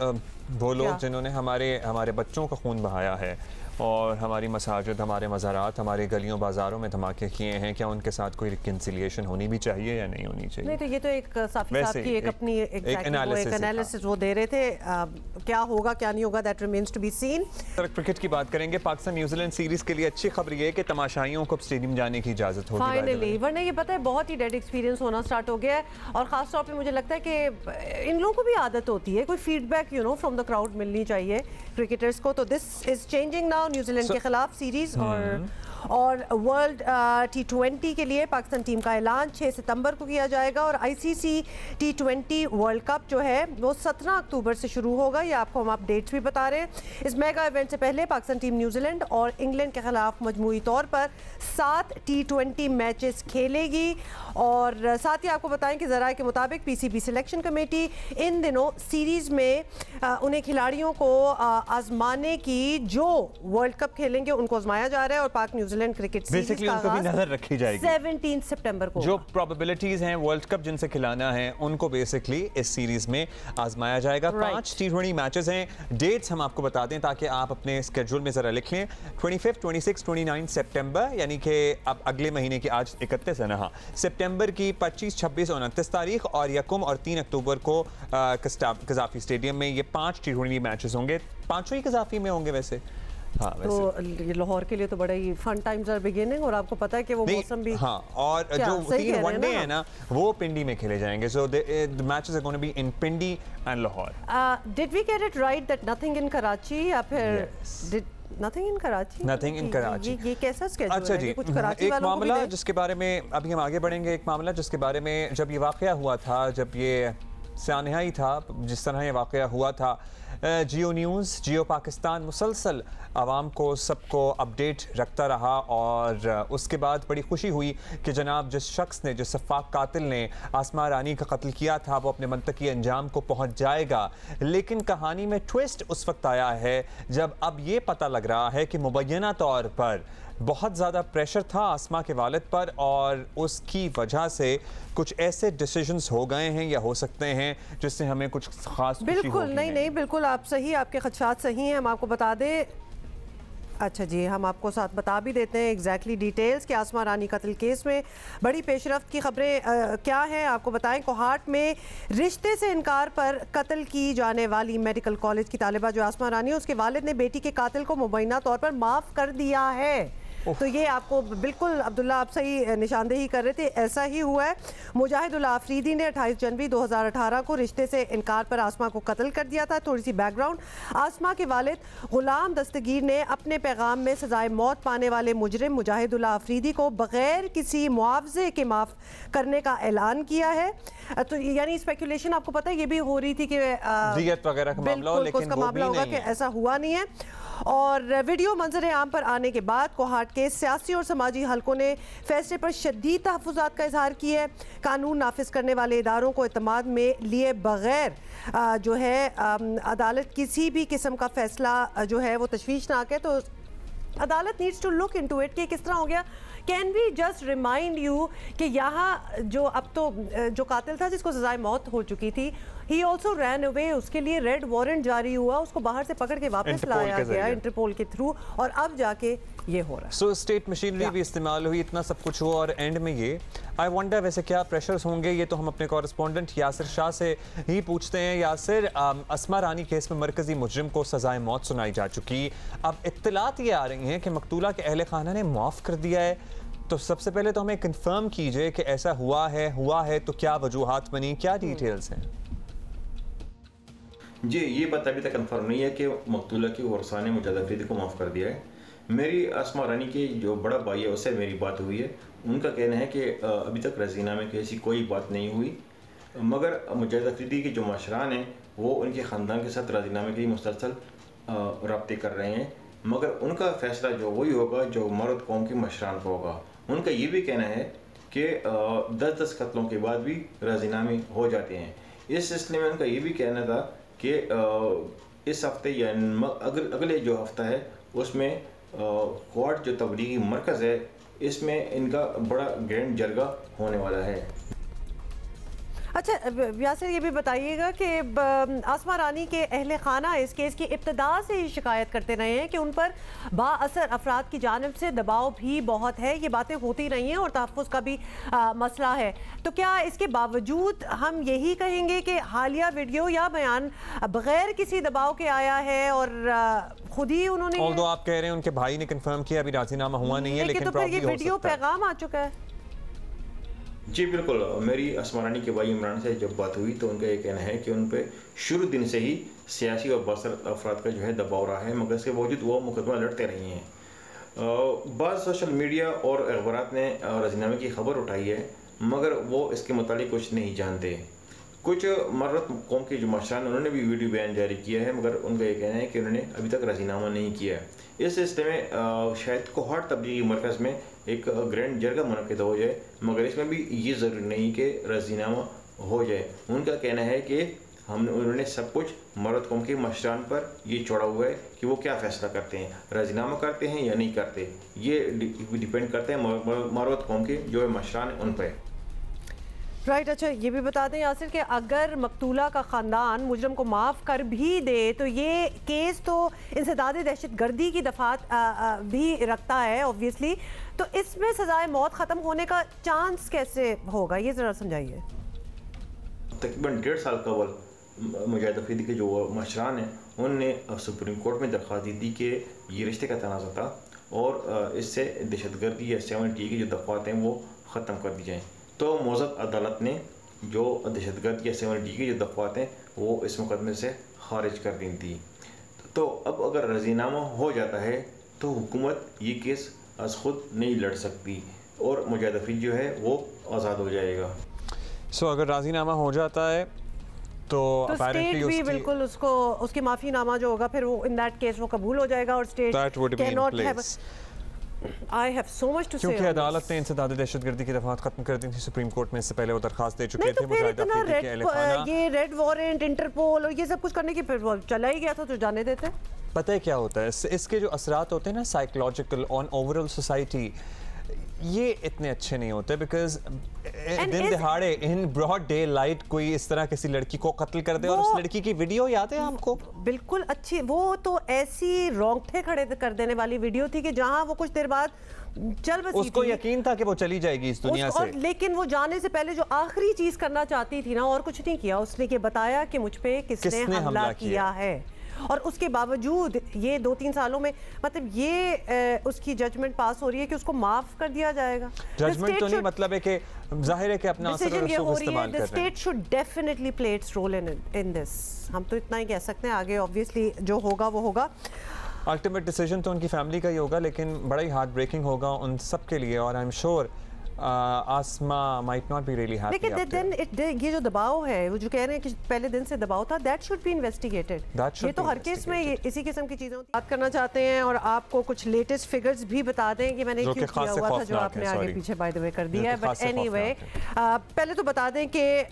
वो लोग जिन्होंने हमारे बच्चों का खून बहाया है और हमारी मसाजिद, हमारे मज़ारात, हमारे गलियों बाज़ारों में धमाके किए हैं, क्या उनके साथ कोई रिकन्सिलिएशन होनी भी चाहिए या नहीं होनी चाहिए? नहीं, तो ये तो एक साफ़ी साहब की एक अपनी एनालिसिस वो दे रहे थे। क्या होगा क्या नहीं होगा, that remains to be seen. Cricket की बात करेंगे। पाकिस्तान न्यूजीलैंड सीरीज के लिए अच्छी खबर ये है कि तमाशाइयों को स्टेडियम जाने की इजाज़त होगी फाइनली, वरना ये पता है बहुत ही डेड एक्सपीरियंस होना स्टार्ट हो गया है और ख़ास तौर पे मुझे लगता है कि इन लोगों को भी आदत होती है, कोई फीडबैक फ्रॉम द क्राउड मिलनी चाहिए क्रिकेटर्स को। तो this is changing now. New Zealand के खिलाफ सीरीज और वर्ल्ड T20 के लिए पाकिस्तान टीम का ऐलान 6 सितंबर को किया जाएगा और ICC T20 वर्ल्ड कप जो है वो 17 अक्टूबर से शुरू होगा। ये आपको हम अपडेट्स भी बता रहे हैं। इस मेगा इवेंट से पहले पाकिस्तान टीम न्यूजीलैंड और इंग्लैंड के खिलाफ मजमूई तौर पर 7 T20 मैचेस खेलेगी और साथ ही आपको बताएं कि ज़राए के मुताबिक PCB सिलेक्शन कमेटी इन दिनों सीरीज़ में उन्हें खिलाड़ियों को आजमाने की जो वर्ल्ड कप खेलेंगे उनको आजमाया जा रहा है और पाक न्यूजीलैंड क्रिकेट बेसिकली उनको भी नजर रखी जाएगी 17 सितंबर को। जो प्रोबेबिलिटीज हैं वर्ल्ड कप जिनसे खिलाना है उनको बेसिकली इस सीरीज में आजमाया जाएगा। 5 T20 मैचेस हैं। डेट्स हम आपको बता दें ताकि आप अपने स्केड्यूल में जरा लिख लें। 25, 26, 29 सितंबर यानी कि अब अगले महीने की आज 31 है ना, सितंबर की 25, 26, 29 तारीख और यकम और 3 अक्टूबर को कज़ाफ़ी स्टेडियम में ये 5 T20 मैचेस होंगे। पांचों ही कज़ाफ़ी में होंगे वैसे। हाँ, तो लाहौर के लिए तो बड़ा ही फन टाइम्स आर बिगिनिंग और आपको पता है कि वो मौसम भी हाँ, और जो 3 वनडे है ना वो पिंडी में खेले जाएंगे। So the matches are going to be in Pindi and Lahore. Did we get it right that nothing in Karachi या फिर did nothing in Karachi? Nothing in Karachi. ये कैसा स्केड्यूल है? अच्छा जी, कुछ कराची एक मामला जिसके बारे में अभी हम आगे बढ़ेंगे। एक मामला जिसके बारे में जब ये वाकया हुआ था, जब ये सानहाई था, जिस तरह ये वाकया हुआ था, जियो न्यूज़, जियो पाकिस्तान मुसलसल आवाम को सबको अपडेट रखता रहा और उसके बाद बड़ी खुशी हुई कि जनाब जिस शख्स ने, जिस सफ़ाक कातिल ने आसमा रानी का कत्ल किया था वो अपने मंतकी अंजाम को पहुंच जाएगा। लेकिन कहानी में ट्विस्ट उस वक्त आया है जब अब ये पता लग रहा है कि मुबैना तौर पर बहुत ज़्यादा प्रेशर था आसमा के वालिद पर और उसकी वजह से कुछ ऐसे डिसीजंस हो गए हैं या हो सकते हैं जिससे हमें कुछ खास बिल्कुल नहीं, बिल्कुल आप सही, आपके खदशात सही हैं। हम आपको बता दें, अच्छा जी, हम आपको साथ बता भी देते हैं एग्जैक्टली डिटेल्स कि आसमा रानी कत्ल केस में बड़ी पेशरफ्त की खबरें क्या हैं। आपको बताएं, कोहाट में रिश्ते से इनकार पर कत्ल की जाने वाली मेडिकल कॉलेज की तालिबा जो आसमा रानी है, उसके वालिद ने बेटी के कातिल को मुबैना तौर पर माफ़ कर दिया है। तो ये आपको बिल्कुल अब्दुल्ला आप सही निशानदेही कर रहे थे, ऐसा ही हुआ है। मुजाहिदुल आफरीदी ने 28 जनवरी 2018 को रिश्ते से इनकार पर आसमा को कत्ल कर दिया था। थोड़ी सी बैकग्राउंड, आसमा के वालिद गुलाम दस्तगीर ने अपने पैगाम में सजाए मौत पाने वाले मुजरिम मुजाहिदुल आफरीदी को बगैर किसी मुआवजे के माफ़ करने का ऐलान किया है। तो यानी स्पेकुलेशन आपको पता है ये भी हो रही थी कि दियत वगैरह का मामला हो, लेकिन उसका मामला होगा कि ऐसा हुआ नहीं है। और वीडियो मंजर आम पर आने के बाद कोहाट के सियासी और समाजी हलकों ने फैसले पर शदीद तहफ़्फ़ुज़ात का इजहार किया है। कानून नाफिज करने वाले इदारों को एतमाद में लिए बगैर जो है अदालत किसी भी किस्म का फैसला जो है वो तशवीशनाक है। तो अदालत needs to look into it कि किस तरह हो गया can we just remind you कि यहाँ जो अब तो जो कातिल था जिसको सजाए मौत हो चुकी थी, ही ऑल्सो रैन अवे, उसके लिए रेड वारंट जारी हुआ, उसको बाहर से पकड़ के वापस लाया गया इंटरपोल के थ्रू, और अब जाके ये हो रहा है। सो स्टेट मशीनरी भी इस्तेमाल हुई, इतना सब कुछ हुआ, और एंड में ये आई वंडर वैसे क्या प्रेशर्स होंगे, ये तो हम अपने कॉरेस्पॉन्डेंट यासिर शाह से ही पूछते हैं। यासिर, अस्मा रानी केस में मरकजी मुजरिम को सजाए मौत सुनाई जा चुकी, अब इत्तलात ये आ रही हैं कि मकतूला के अहले खाना ने माफ़ कर दिया है, तो सबसे पहले तो हमें कंफर्म कीजिए कि ऐसा हुआ है तो क्या वजूहात बनी, क्या डिटेल्स हैं? जी, ये बात अभी तक कंफर्म नहीं है कि मकतूला की वर्सा ने मुजाहिद अफरीदी को माफ़ कर दिया है। मेरी अस्मा रानी के जो बड़ा भाई है उससे मेरी बात हुई है, उनका कहना है कि अभी तक रजीना में ऐसी कोई बात नहीं हुई, मगर मुजाहिद अफरीदी के जो मशरान हैं वो उनके ख़ानदान के साथ राजीनामे के लिए मुसलसल रब्ते कर रहे हैं, मगर उनका फ़ैसला जो वही होगा जो मर्द कौम के मशरान को होगा। उनका ये भी कहना है कि 10-10 कत्लों के बाद भी राजीनामे हो जाते हैं। इस सिलसिले में उनका ये भी कहना था कि इस हफ्ते या अगले जो हफ्ता है उसमें क्वाड जो तबलीगी मरकज़ है इसमें इनका बड़ा ग्रैंड जरगा होने वाला है। अच्छा यासिर, ये भी बताइएगा कि अस्मा रानी के अहले खाना इस केस की इब्तदा से ही शिकायत करते रहे हैं कि उन पर बाअसर अफराद की जानिब से दबाव भी बहुत है, ये बातें होती रही हैं और तहफ़्फ़ुज़ का भी मसला है, तो क्या इसके बावजूद हम यही कहेंगे कि हालिया वीडियो या बयान बगैर किसी दबाव के आया है और खुद ही उन्होंने, आप कह रहे हैं उनके भाई ने कंफर्म किया अभी राजीनामा हुआ नहीं है, लेकिन तो फिर ये वीडियो पैगाम आ चुका है? जी बिल्कुल, मेरी अस्मा रानी के भाई इमरान से जब बात हुई तो उनका ये कहना है कि उन पर शुरू दिन से ही सियासी और बासर अफराद का जो है दबाव रहा है, मगर इसके बावजूद वो मुकदमा लड़ते रही हैं। बाद सोशल मीडिया और अखबारात ने राजीनामे की खबर उठाई है, मगर वो इसके मुतालिक कुछ नहीं जानते। कुछ मर्द कौम के जो मशरान उन्होंने भी वीडियो बयान जारी किया है, मगर उनका ये कहना है कि उन्होंने अभी तक राजीनामा नहीं किया है। इस सिलसिले में शायद कोहाट तबलीगी मरकज़ में एक ग्रैंड जरगा मुनक़िद हो जाए, मगर इसमें भी ये ज़रूरी नहीं कि राजीनामा हो जाए। उनका कहना है कि उन्होंने सब कुछ मर्द कौम के मशरान पर ये छोड़ा हुआ है कि वो क्या फ़ैसला करते हैं, राजीनामा करते हैं या नहीं करते, ये डिपेंड करते हैं मर्द कौम के जो मशरान हैं उन पर। राइट, अच्छा ये भी बता दें यासिर कि अगर मकतूला का ख़ानदान मुजरम को माफ़ कर भी दे तो ये केस तो इंसदाद दहशतगर्दी की दफ़ात भी रखता है ऑब्वियसली, तो इसमें सजाए मौत ख़त्म होने का चांस कैसे होगा, ये ज़रा समझाइए। तकरीबन 1.5 साल कबल मुजाहिद अफरीदी के जो मशरान हैं उनने सुप्रीम कोर्ट में दरख्वास्त दी थी कि ये रिश्ते का तनाज़ा था और इससे दहशतगर्दी या 7T की जो दफ़ात हैं वो ख़त्म कर दी जाएँ। तो मौजूद अदालत ने जो दहशतगर्द या 7T की जो दफ़ात हैं वो इस मुकदमे से खारिज कर दी थी। तो अब अगर राजीनामा हो जाता है तो हुकूमत ये केस आज खुद नहीं लड़ सकती और मुजाहिद अफरीदी जो है वो आज़ाद हो जाएगा। सो अगर राजीनामा हो जाता है तो स्टेट भी बिल्कुल उसको उसकी माफ़ीनामा जो होगा फिर वो इन दैट केस वो कबूल हो जाएगा और state can not have I have so much to say क्योंकि अदालत ने इंसदाद दहशतगर्दी की दफ़ात खत्म कर दी थी सुप्रीम कोर्ट में, इससे पहले वो दरखास्त दे चुके थे मुजाहिद अफरीदी के अहले खाना। ये रेड वारंट, इंटरपोल और ये सब कुछ करने की फिर वो चला ही गया था, तो जाने देते। पता है क्या होता है इसके जो असरात होते हैं ना साइकोलॉजिकल ऑन ओवरऑल सोसाइटी, ये इतने अच्छे नहीं होते बिकॉज दिन दिहाड़े इन ब्रॉड डे लाइट कोई इस तरह किसी लड़की को कत्ल कर दे और उस लड़की की वीडियो याद है आपको? बिल्कुल अच्छी, वो तो ऐसी रोंगटे खड़े कर देने वाली वीडियो थी कि जहां वो कुछ देर बाद चल बसी उसको यकीन था कि वो चली जाएगी इस दुनिया से, लेकिन वो जाने से पहले जो आखिरी चीज करना चाहती थी ना और कुछ नहीं किया, उसने ये बताया कि मुझ पे किसने हमला किया है। और उसके बावजूद ये 2-3 सालों में मतलब ये उसकी जजमेंट पास हो रही है कि उसको माफ कर दिया जाएगा। जजमेंट तो नहीं, मतलब है कि जाहिर है कि अपना असर और रसूख इस्तेमाल कर रहे हैं। The state should definitely play its role in this. हम तो इतना ही कह सकते हैं, आगे ऑब्वियसली जो होगा वो होगा। अल्टीमेट डिसीजन तो उनकी फैमिली का ही होगा, लेकिन बड़ा ही हार्ट ब्रेकिंग होगा उन सब के लिए। और I am sure Asma might not be really happy. लेकिन ये जो दबाव है, वो जो कह रहे हैं कि पहले दिन से दबाव था, दैट शुड बी इन्वेस्टिगेटेड। ये तो हर केस में इसी किस्म की चीज़ें बात करना चाहते हैं और आपको कुछ लेटेस्ट फिगर्स भी बता दें कि मैंने क्यों किया हुआ था, जो आपने आगे पीछे बाय द वे कर दिया है। बट एनीवे, पहले तो बता दें कि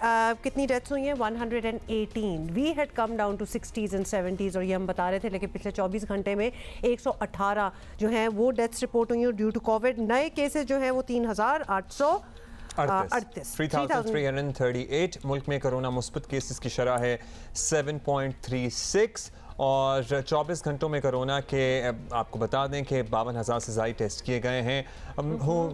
कितनी डेथ्स हुई हैं, 118। We had come down to 60s and 70s, और ये हम बता रहे थे, लेकिन पिछले 24 घंटे में 118 जो हैं वो डेथ्स रिपोर्ट हुई हैं ड्यू टू कोविड। नए केसेस जो हैं वो 3,338। मुल्क में कोरोना मुस्बत केसेस की शरह है 7.36 और 24 घंटों में कोरोना के आपको बता दें कि 52,000 से ज़ायद टेस्ट किए गए हैं।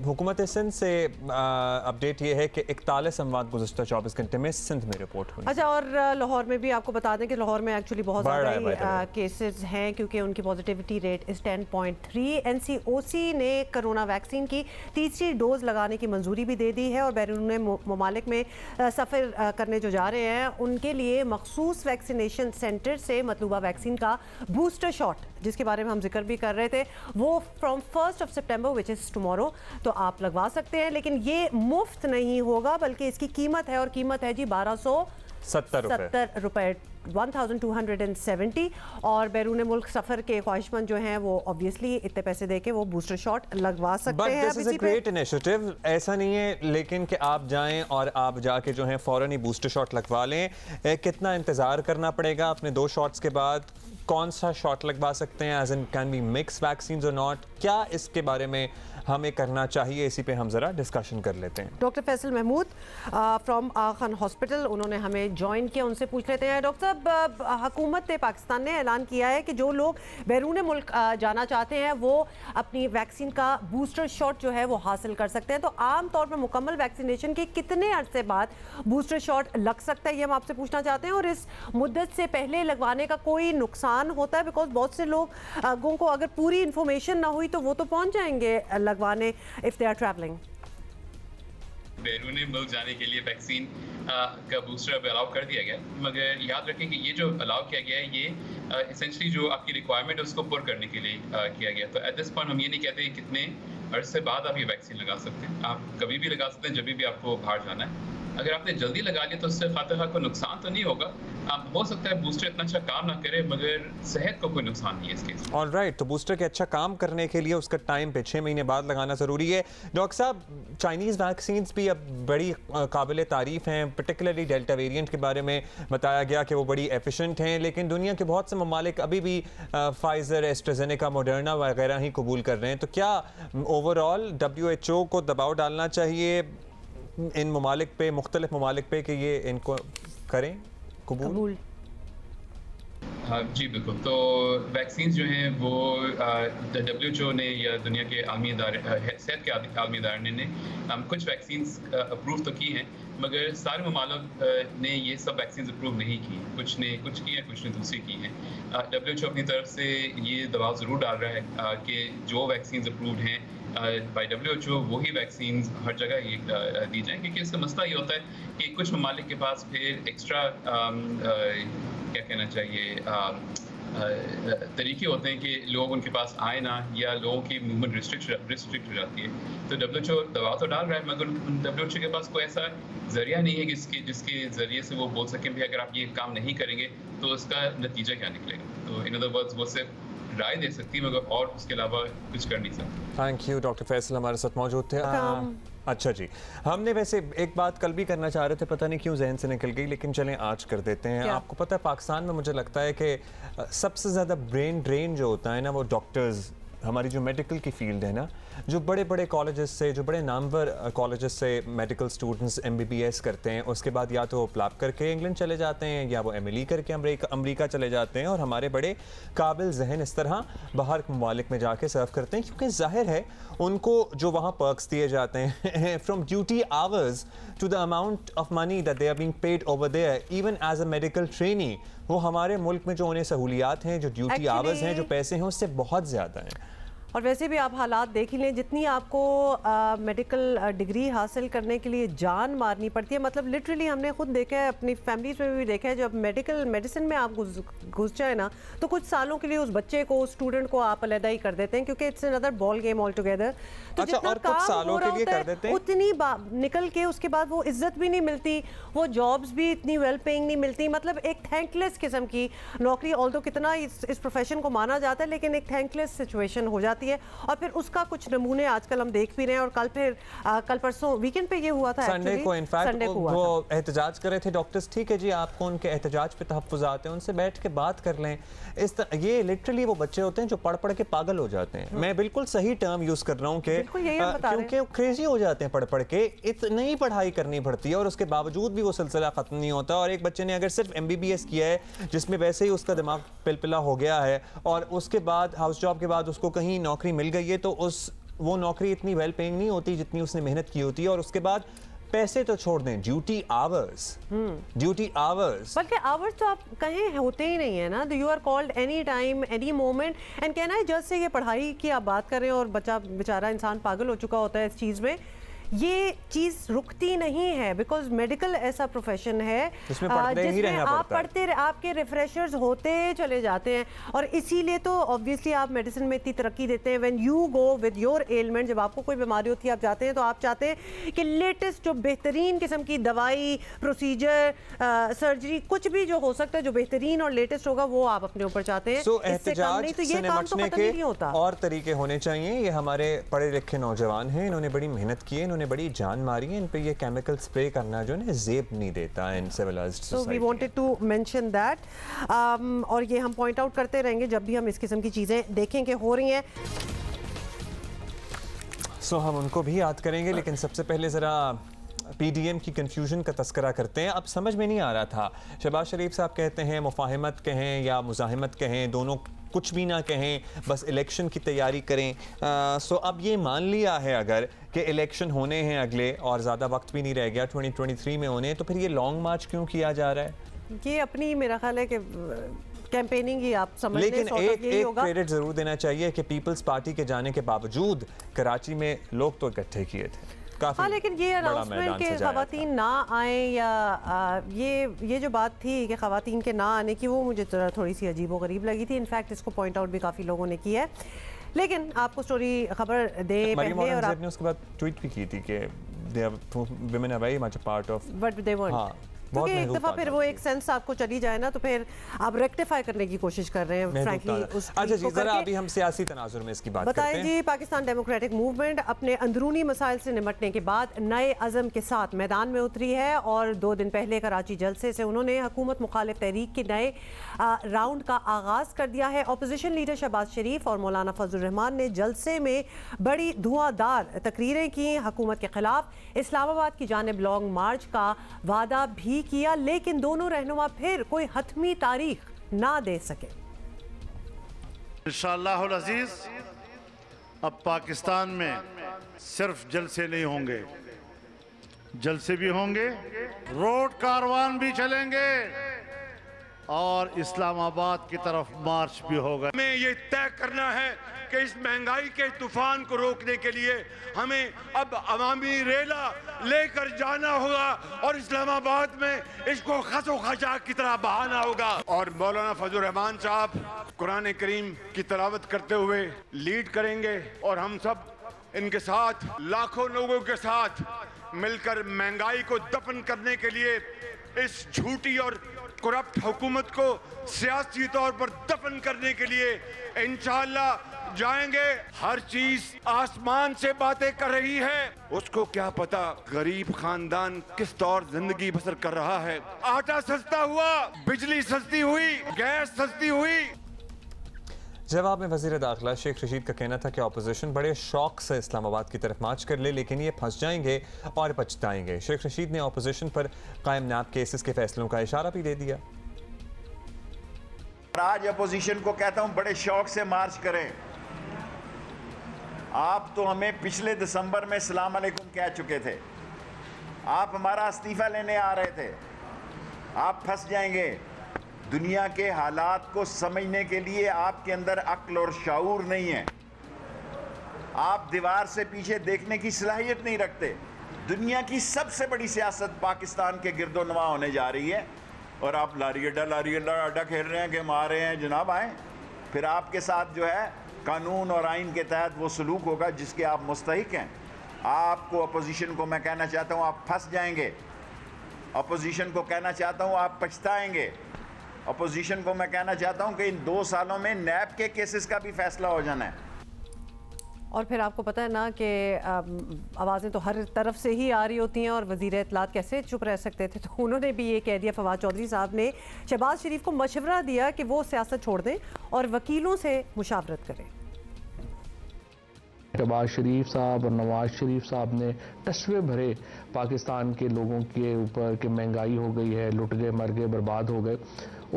हुकूमत सिंध से अपडेट ये है कि 41 अमवात गुज़श्ता 24 घंटे में सिंध में रिपोर्ट हुई। अच्छा, और लाहौर में भी आपको बता दें कि लाहौर में एक्चुअली बहुत ज़्यादा केसेस हैं क्योंकि उनकी पॉजिटिविटी रेट इस 10.3। NCOC ने कोरोना वैक्सीन की तीसरी डोज लगाने की मंजूरी भी दे दी है और बैरून ममालिक में सफ़र करने जो जा रहे हैं उनके लिए मखसूस वैक्सीनेशन सेंटर से मतलूबा वैक्सीन का बूस्टर शॉट, जिसके बारे में हम जिक्र भी कर रहे थे, वो from 1 September which is tomorrow, तो आप लगवा सकते हैं। लेकिन ये मुफ्त नहीं होगा, बल्कि इसकी कीमत है, और कीमत है जी 1270 रुपये, 1270। और बैरून मुल्क सफ़र के ख्वाहिशमंद जो हैं वो ऑब्वियसली इतने पैसे देके वो बूस्टर शॉट लगवा सकते हैं। This is a great initiative. ऐसा नहीं है लेकिन कि आप जाएं और आप जाके जो है फ़ौरन ही बूस्टर शॉट लगवा लें। कितना इंतज़ार करना पड़ेगा अपने 2 शॉट्स के बाद? कौन सा शॉट लगवा सकते हैं? As in can be mix vaccines और नॉट? क्या इसके बारे में हमें करना चाहिए, इसी पे हम जरा डिस्कशन कर लेते हैं। Doctor Faisal Mahmood from Khan hospital, उन्होंने हमें ज्वाइन किया, उनसे पूछ लेते हैं। डॉक्टर साहब, हुकूमत पाकिस्तान ने ऐलान किया है कि जो लोग बैरून मुल्क जाना चाहते हैं वो अपनी वैक्सीन का बूस्टर शॉट जो है वो हासिल कर सकते हैं। तो आम तौर पर मुकम्मल वैक्सीनेशन के कितने अरसे बाद बूस्टर शॉट लग सकता है, ये हम आपसे पूछना चाहते हैं। और इस मुद्दत से पहले लगवाने का कोई नुकसान होता है? बिकॉज बहुत से लोगों को अगर पूरी इंफॉर्मेशन ना हुई तो वो तो पहुंच जाएंगे लगवाने इफ दे आर ट्रैवलिंग। बैरून मुल्क जाने के लिए वैक्सीन का बूस्टर अब अलाउ कर दिया गया, मगर याद रखें कि ये जो अलाउ किया गया है ये एसेंशली जो आपकी रिक्वायरमेंट है उसको पूरा करने के लिए किया गया। तो एट दिस पॉइंट हम ये नहीं कहते कितने अरसे बाद आप ये वैक्सीन लगा सकते हैं। आप कभी भी लगा सकते हैं जब भी आपको बाहर जाना है। अगर आपने जल्दी लगा लिया तो उससे खातिर को नुकसान तो नहीं होगा। हो सकता है बूस्टर इतना अच्छा काम ना करे मगर सेहत को कोई नुकसान नहीं है इसके। ऑलराइट, तो बूस्टर के अच्छा काम करने के लिए उसका टाइम पे 6 महीने बाद लगाना ज़रूरी है। डॉक्टर साहब, चाइनीज़ वैक्सीन्स भी अब बड़ी काबिल तारीफ़ हैं, पर्टिकुलरली डेल्टा वेरिएंट के बारे में बताया गया कि वो बड़ी एफिशिएंट हैं, लेकिन दुनिया के बहुत से ममालिक अभी भी फाइज़र, एस्ट्राज़ेनेका, मॉडर्ना वगैरह ही कबूल कर रहे हैं। तो क्या ओवरऑल WHO को दबाव डालना चाहिए इन ममालिक पे, मुख्तलिफ ममालिक पे, कि ये इनको करें कबूल? हाँ जी बिल्कुल। तो वैक्सीन जो हैं वो WHO ने या दुनिया के आलमी सेहत के आलमी इदारे ने कुछ वैक्सीन अप्रूव तो की हैं, मगर सारे ममालिक ने ये सब वैक्सीन अप्रूव नहीं की। कुछ ने कुछ की हैं, कुछ ने दूसरी की हैं। WHO अपनी तरफ से ये दबाव ज़रूर डाल रहा है कि जो वैक्सीन अप्रूव्ड हैं बाय WHO वही वैक्सीन हर जगह ये दी जाएँ, क्योंकि इसका मसला ये होता है कि कुछ ममालिक के पास फिर एक्स्ट्रा क्या कहना चाहिए तरीके होते हैं कि लोग उनके पास आए ना, या लोगों की मूवमेंट रिस्ट्रिक्ट हो जाती है। तो WHO दबाव तो डाल रहा है, मगर WHO के पास कोई ऐसा जरिया नहीं है जिसके ज़रिए से वो बोल सकें भी अगर आप ये काम नहीं करेंगे तो उसका नतीजा क्या निकलेगा। तो इन अदर वर्ड्स वो सिर्फ राय दे सकती है मगर और उसके अलावा कुछ कर नहीं सकती। Thank you. डॉक्टर फैसल हमारे साथ मौजूद थे। अच्छा जी, हमने वैसे एक बात कल भी करना चाह रहे थे, पता नहीं क्यों जहन से निकल गई, लेकिन चलें आज कर देते हैं। आपको पता है पाकिस्तान में मुझे लगता है कि सबसे ज़्यादा ब्रेन ड्रेन जो होता है ना वो डॉक्टर्स, हमारी जो मेडिकल की फील्ड है ना, जो बड़े बड़े कॉलेजेस से, जो बड़े नामवर कॉलेजेस से मेडिकल स्टूडेंट्स MBBS करते हैं, उसके बाद या तो वो प्लाप करके इंग्लैंड चले जाते हैं या वो MLE करके अमेरिका चले जाते हैं, और हमारे बड़े काबिल जहन इस तरह बाहर के ममालिक में जाके सर्व करते हैं, क्योंकि जाहिर है उनको जो वहाँ पर्क्स दिए जाते हैं from duty hours to the amount of money that they are being paid over there even as a medical trainee, वो हमारे मुल्क में जो उन्हें सहूलियात हैं, जो ड्यूटी आवर्स हैं, जो पैसे हैं, उससे बहुत ज़्यादा हैं। और वैसे भी आप हालात देख ही लें, जितनी आपको मेडिकल डिग्री हासिल करने के लिए जान मारनी पड़ती है, मतलब लिटरली हमने खुद देखा है, अपनी फैमिलीज में भी देखा है, जब मेडिसिन में आप घुस जाए ना तो कुछ सालों के लिए उस बच्चे को, उस स्टूडेंट को आप अलग ही कर देते हैं, क्योंकि it's another ball game all together. तो जितना काम हो रहा होता है उतनी निकल के उसके बाद वो इज्जत भी नहीं मिलती, वो जॉब्स भी इतनी वेल पेइंग नहीं मिलती, मतलब एक थैंकलेस किस्म की नौकरी। ऑल्दो कितना इस प्रोफेशन को माना जाता है, लेकिन एक थैंकलेस सिचुएशन हो जाती है। और फिर उसका कुछ नमूने आजकल हम देख भी रहे हैं। और कल परसों वीकेंड पे ये हुआ था, संडे को इनफैक्ट वो एहतजाज कर रहे थे डॉक्टर्स। ठीक है जी, आपको उनके एहतजाज पे तहफ़्फ़ुज़ात हैं, उनसे बैठ के बात कर लें। ये लिटरली वो बच्चे होते हैं जो पढ़ पढ़ के पागल हो जाते हैं। मैं बिल्कुल सही टर्म यूज कर रहा हूँ कि क्योंकि क्रेजी हो जाते हैं पढ़ पढ़ के, इतनी पढ़ाई करनी पड़ती है और उसके बावजूद भी वो सिलसिला खत्म नहीं होता। और एक बच्चे ने अगर सिर्फ MBBS किया है, जिसमें वैसे ही उसका दिमाग पिलपिला हो गया है, और उसके बाद हाउस जॉब के बाद उसको कहीं नौकरी मिल गई है, तो वो नौकरी इतनी वेल पेइंग नहीं होती जितनी उसने मेहनत की होती है। और उसके बाद पैसे तो छोड़ दें, ड्यूटी आवर्स बल्कि आवर्स तो आप कहीं होते ही नहीं है ना। You are called any time any moment. And कहना है जस्ट से ये पढ़ाई की आप बात करें और बच्चा बेचारा इंसान पागल हो चुका होता है इस चीज़ में, ये चीज़ रुकती नहीं है। बिकॉज मेडिकल ऐसा प्रोफेशन है जिसमें आप पढ़ते आपके रिफ्रेशर्स होते चले जाते हैं। और इसीलिए तो ऑब्वियसली आप मेडिसिन में इतनी तरक्की देते हैं। When you go with your element, जब आपको कोई बीमारी होती है आप जाते हैं, तो आप चाहते हैं कि लेटेस्ट जो बेहतरीन किस्म की दवाई, प्रोसीजर, सर्जरी, कुछ भी जो हो सकता है जो बेहतरीन और लेटेस्ट होगा वो आप अपने ऊपर चाहते हैं। इससे कम नहीं, तो ये काम तो खत्म ही नहीं होता। और तरीके होने चाहिए। ये हमारे पढ़े लिखे नौजवान हैं, इन्होंने बड़ी मेहनत की है, ने बड़ी जान मारी है। इन पे ये केमिकल स्प्रे करना जो है जेब नहीं देता in civilised society. So we wanted to mention that. और ये हम पॉइंट आउट करते रहेंगे जब भी हम इस किस्म की चीज़ें देखें कि हो रही हैं। सो हम उनको भी याद करेंगे, लेकिन सबसे पहले ज़रा PDM की कन्फ्यूजन का तस्करा करते हैं। अब समझ में नहीं आ रहा था, शहबाज शरीफ साहब कहते हैं मुफाहमत कहें या मुज़ाहमत कहें, दोनों कुछ भी ना कहें, बस इलेक्शन की तैयारी करें। सो अब ये मान लिया है अगर कि इलेक्शन होने हैं अगले और ज़्यादा वक्त भी नहीं रह गया, 2023 में होने, तो फिर ये लॉन्ग मार्च क्यों किया जा रहा है? ये अपनी मेरा ख्याल है कि कैंपेनिंग ही आप समझ लें। लेकिन एक क्रेडिट ज़रूर देना चाहिए कि पीपल्स पार्टी के जाने के बावजूद कराची में लोग तो इकट्ठे किए थे। हाँ, लेकिन ये अनाउंसमेंट के ख़वातीन ना आए या ये जो बात थी कि ख़वातीन के ना आने की, वो मुझे थोड़ी सी अजीब व गरीब लगी थी। इनफैक्ट इसको पॉइंट आउट भी काफ़ी लोगों ने किया है। लेकिन आपको स्टोरी खबर दे पहले, और आपने उसके बाद ट्वीट भी की थी कि women are very much a part of, but they weren't। क्योंकि एक दफ़ा फिर वो एक सेंस आपको चली जाए ना, तो फिर आप रेक्टिफाई करने की कोशिश कर रहे हैं फ्रैंकली। अच्छा जी, जरा अभी हम सियासी तनाजुर में इसकी बात करते हैं। बताएं जी, पाकिस्तान डेमोक्रेटिक मूवमेंट अपने अंदरूनी मसाइल से निपटने के बाद नए अज़म के साथ मैदान में उतरी है। और 2 दिन पहले कराची जलसे से उन्होंने हुकूमत मुखालिफ तहरीक के नए राउंड का आगाज़ कर दिया है। अपोजिशन लीडर शहबाज शरीफ और मौलाना फजल रहमान ने जलसे में बड़ी धुआंधार तकरीरें की, हुकूमत के खिलाफ इस्लामाबाद की जानिब लॉन्ग मार्च का वादा भी किया, लेकिन दोनों रहनुमा फिर कोई हतमी तारीख ना दे सके। इंशाअल्लाह अज़ीज़, अब पाकिस्तान में सिर्फ जलसे नहीं होंगे, जलसे भी होंगे, रोड कारवान भी चलेंगे और इस्लामाबाद की तरफ मार्च भी होगा। हमें ये तय करना है कि इस महंगाई के तूफान को रोकने के लिए हमें अब अवामी रेला लेकर जाना होगा और इस्लामाबाद में इसको खसो खचाक की तरह बहाना होगा। और मौलाना फजल रहमान साहब कुरान करीम की तिलावत करते हुए लीड करेंगे और हम सब इनके साथ लाखों लोगों के साथ मिलकर महंगाई को दफन करने के लिए, इस झूठी और करप्ट हुकूमत को सियासी तौर पर दफन करने के लिए इंशाअल्लाह जाएंगे। हर चीज आसमान से बातें कर रही है, उसको क्या पता गरीब खानदान किस तौर जिंदगी बसर कर रहा है। आटा सस्ता हुआ, बिजली सस्ती हुई, गैस सस्ती हुई। जवाब में वज़ीर दाखिला शेख रशीद का कहना था कि अपोजिशन बड़े शौक से इस्लामाबाद की तरफ मार्च कर ले, लेकिन ये फंस जाएंगे और पछताएंगे। शेख रशीद ने अपोजिशन पर कायम नाब केसेस के फैसलों का इशारा भी दे दिया। आज अपोजिशन को कहता हूं बड़े शौक से मार्च करें। आप तो हमें पिछले दिसंबर में सलाम अलैकुम कह चुके थे, आप हमारा इस्तीफा लेने आ रहे थे। आप फंस जाएंगे। दुनिया के हालात को समझने के लिए आपके अंदर अक्ल और शाऊर नहीं है। आप दीवार से पीछे देखने की सलाहियत नहीं रखते। दुनिया की सबसे बड़ी सियासत पाकिस्तान के गिरदोनवा होने जा रही है और आप लारी अड्डा खेल रहे हैं कि हम आ रहे हैं। जनाब आए, फिर आपके साथ जो है कानून और आइन के तहत वो सलूक होगा जिसके आप मुस्तहिक हैं। आपको अपोजिशन को मैं कहना चाहता हूँ आप फंस जाएंगे। अपोजिशन को कहना चाहता हूँ आप पछताएंगे। अपोजिशन को मैं कहना चाहता हूँ कि इन 2 सालों में नैब के केसेस का भी फैसला हो जाना है। और फिर आपको पता है ना कि आवाज़ें तो हर तरफ से ही आ रही होती हैं और वज़ीर इत्तलात कैसे चुप रह सकते थे, तो उन्होंने भी ये कह दिया। फवाद चौधरी साहब ने शहबाज शरीफ को मशवरा दिया कि वो सियासत छोड़ दें और वकीलों से मुशावरत करें। शहबाज शरीफ साहब और नवाज शरीफ साहब ने टस्वे भरे पाकिस्तान के लोगों के ऊपर कि महंगाई हो गई है, लुट गए, मर गए, बर्बाद हो गए।